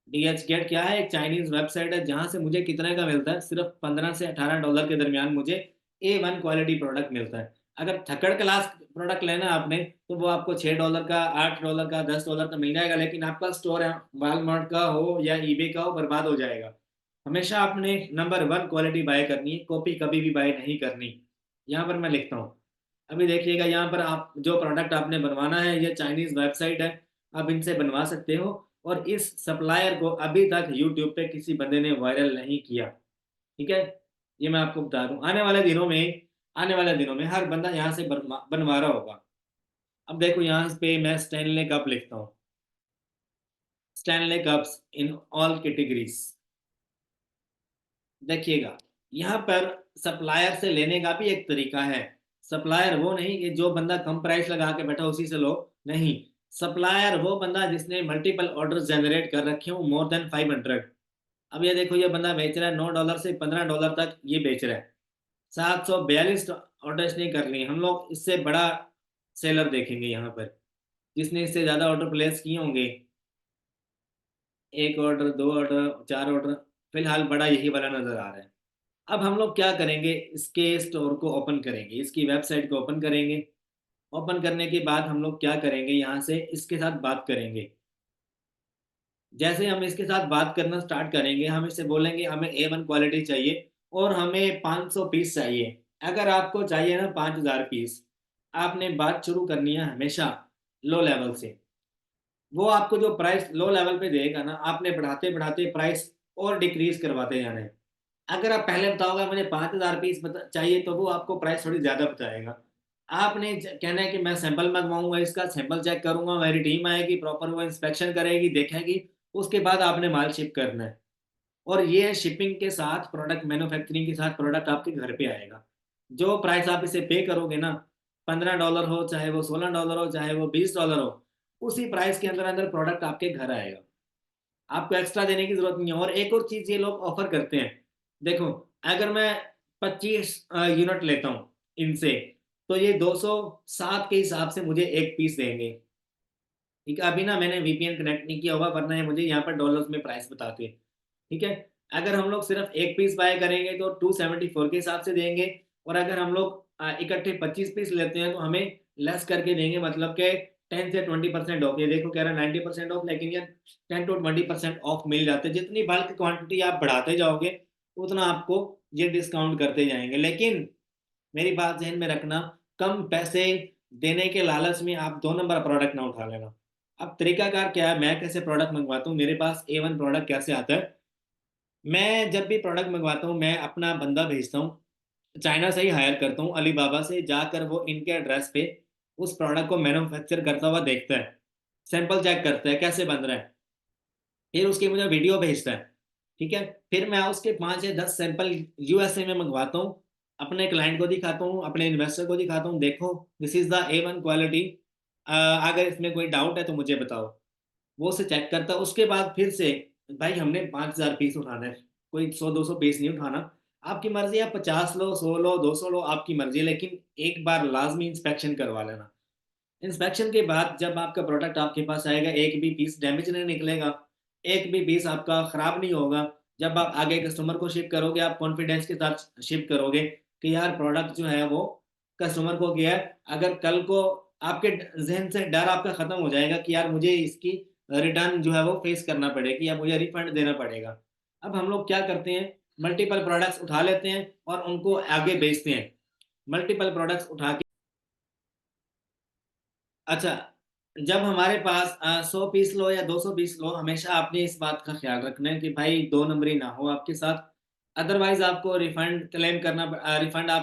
S1: डीएच गेट क्या है? एक चाइनीज वेबसाइट है जहां से मुझे कितने का मिलता है, सिर्फ $15 से $18 के दरमियान मुझे A1 क्वालिटी प्रोडक्ट मिलता है। अगर थर्ड क्लास प्रोडक्ट लेना है आपने, तो वो आपको $6 का, $8 का, $10 का मिल जाएगा। लेकिन आपका स्टोर है वॉलमार्ट का हो या ईबे का हो, बर्बाद हो जाएगा। हमेशा आपने नंबर 1 क्वालिटी बाय करनी है, कॉपी कभी भी बाय नहीं करनी। यहाँ पर मैं लिखता हूँ। अभी देखिएगा, यहाँ पर आप जो प्रोडक्ट आपने बनवाना है, ये चाइनीज वेबसाइट है, आप इनसे बनवा सकते हो। और इस सप्लायर को अभी तक यूट्यूब पे किसी बंदे ने वायरल नहीं किया। ठीक है। ये मैं आपको बता दूं, आने वाले दिनों में हर बंदा यहाँ से बनवा रहा होगा। अब देखो यहाँ पे मैं स्टैनले कप लिखता हूँ। Stanley cups in all categories. देखिएगा, यहाँ पर सप्लायर से लेने का भी एक तरीका है। सप्लायर वो नहीं कि जो बंदा कम प्राइस लगा के बैठा उसी से लो। नहीं, सप्लायर वो बंदा जिसने मल्टीपल ऑर्डर जनरेट कर रखे हो, मोर देन 500। अब ये देखो, ये बंदा बेच रहा है $9 से $15 तक ये बेच रहा है। 742 ऑर्डर इसने कर लिए। हम लोग इससे बड़ा सेलर देखेंगे यहाँ पर, जिसने इससे ज्यादा ऑर्डर प्लेस किए होंगे। एक ऑर्डर, दो ऑर्डर, चार ऑर्डर। फिलहाल बड़ा यही वाला नजर आ रहा है। अब हम लोग क्या करेंगे, इसके स्टोर को ओपन करेंगे, इसकी वेबसाइट को ओपन करेंगे। ओपन करने के बाद हम लोग क्या करेंगे, यहाँ से इसके साथ बात करेंगे। जैसे हम इसके साथ बात करना स्टार्ट करेंगे, हम इससे बोलेंगे हमें A1 क्वालिटी चाहिए और हमें 500 पीस चाहिए। अगर आपको चाहिए ना 5,000 पीस, आपने बात शुरू करनी है हमेशा लो लेवल से। वो आपको जो प्राइस लो लेवल पे देगा ना, आपने बढ़ाते बढ़ाते प्राइस और डिक्रीज करवाते जाना है। अगर आप पहले बताओगे मुझे 5,000 पीस चाहिए, तो वो आपको प्राइस थोड़ी ज्यादा बताएगा। आपने कहना है कि मैं सैंपल मंगवाऊंगा, इसका सैंपल चेक करूंगा, मेरी टीम आएगी, प्रॉपर वो इंस्पेक्शन करेगी, देखेगी, उसके बाद आपने माल शिप करना है। और ये शिपिंग के साथ प्रोडक्ट, मैन्युफैक्चरिंग के साथ प्रोडक्ट आपके घर पे आएगा। जो प्राइस आप इसे पे करोगे ना, $15 हो, चाहे वो $16 हो, चाहे वो $20 हो, उसी प्राइस के अंदर अंदर प्रोडक्ट आपके घर आएगा। आपको एक्स्ट्रा देने की जरूरत नहीं है। और एक और चीज ये लोग ऑफर करते हैं। देखो, अगर मैं 25 यूनिट लेता हूँ इनसे, तो ये 207 के हिसाब से मुझे एक पीस देंगे। ठीक है। अभी ना मैंने वीपीएन कनेक्ट नहीं किया होगा, वरना ये मुझे यहाँ पर डॉलर्स में प्राइस बताते हैं। ठीक है। अगर हम लोग सिर्फ एक पीस बाय करेंगे तो 274 के हिसाब से देंगे। और अगर हम लोग इकट्ठे 25 पीस लेते हैं तो हमें लेस करके देंगे, मतलब के 10 से 20% ऑफ। ये देखो कह रहा है 90% ऑफ, लेकिन ये 10 to 20% ऑफ मिल जाते हैं। जितनी बल्क क्वांटिटी आप बढ़ाते जाओगे, उतना आपको ये डिस्काउंट करते जाएंगे। लेकिन मेरी बात ध्यान में रखना, कम पैसे देने के लालच में आप 2 नंबर प्रोडक्ट ना उठा लेना। अब तरीकाकार क्या है, मैं कैसे प्रोडक्ट मंगवाता हूँ, मेरे पास A1 प्रोडक्ट कैसे आता है। मैं जब भी प्रोडक्ट मंगवाता हूँ, मैं अपना बंदा भेजता हूँ, चाइना से ही हायर करता हूँ, अलीबाबा से जाकर वो इनके एड्रेस पे उस प्रोडक्ट को मैन्युफैक्चर करता हुआ देखता है, सैंपल चेक करता है कैसे बन रहा है, फिर उसकी मुझे वीडियो भेजता है, ठीक है? फिर मैं उसके 5 या 10 सैंपल यूएसए में मंगवाता हूँ, अपने क्लाइंट को दिखाता हूँ, अपने इन्वेस्टर को दिखाता हूँ, देखो this is the A1 quality, अगर इसमें कोई डाउट है तो मुझे बताओ। वो उसे चेक करता है, उसके बाद फिर से भाई हमने 5,000 पीस उठाना है, कोई 100-200 पीस नहीं उठाना। आपकी मर्ज़ी है, आप 50 लो, 100 लो, 200 लो, आपकी मर्ज़ी है, लेकिन एक बार लाज़मी इंस्पेक्शन करवा लेना। इंस्पेक्शन के बाद जब आपका प्रोडक्ट आपके पास आएगा, एक भी पीस डैमेज नहीं निकलेगा, एक भी पीस आपका खराब नहीं होगा। जब आप आगे कस्टमर को शिप करोगे, आप कॉन्फिडेंस के साथ शिप करोगे कि यार प्रोडक्ट जो है वो कस्टमर को गया है। अगर कल को आपके ज़हन से डर आपका खत्म हो जाएगा कि यार मुझे इसकी रिटर्न जो है वो फेस करना पड़ेगी या मुझे रिफंड देना पड़ेगा। अब हम लोग क्या करते हैं, मल्टीपल प्रोडक्ट्स उठा लेते हैं और उनको आगे बेचते हैं। मल्टीपल प्रोडक्ट्स उठा के अच्छा, जब हमारे पास 100 पीस लो या 200 पीस लो, हमेशा आपने इस बात का ख़्याल रखना है कि भाई 2 नंबरी ना हो आपके साथ। अदरवाइज़ आपको रिफंड क्लेम करना रिफंड आप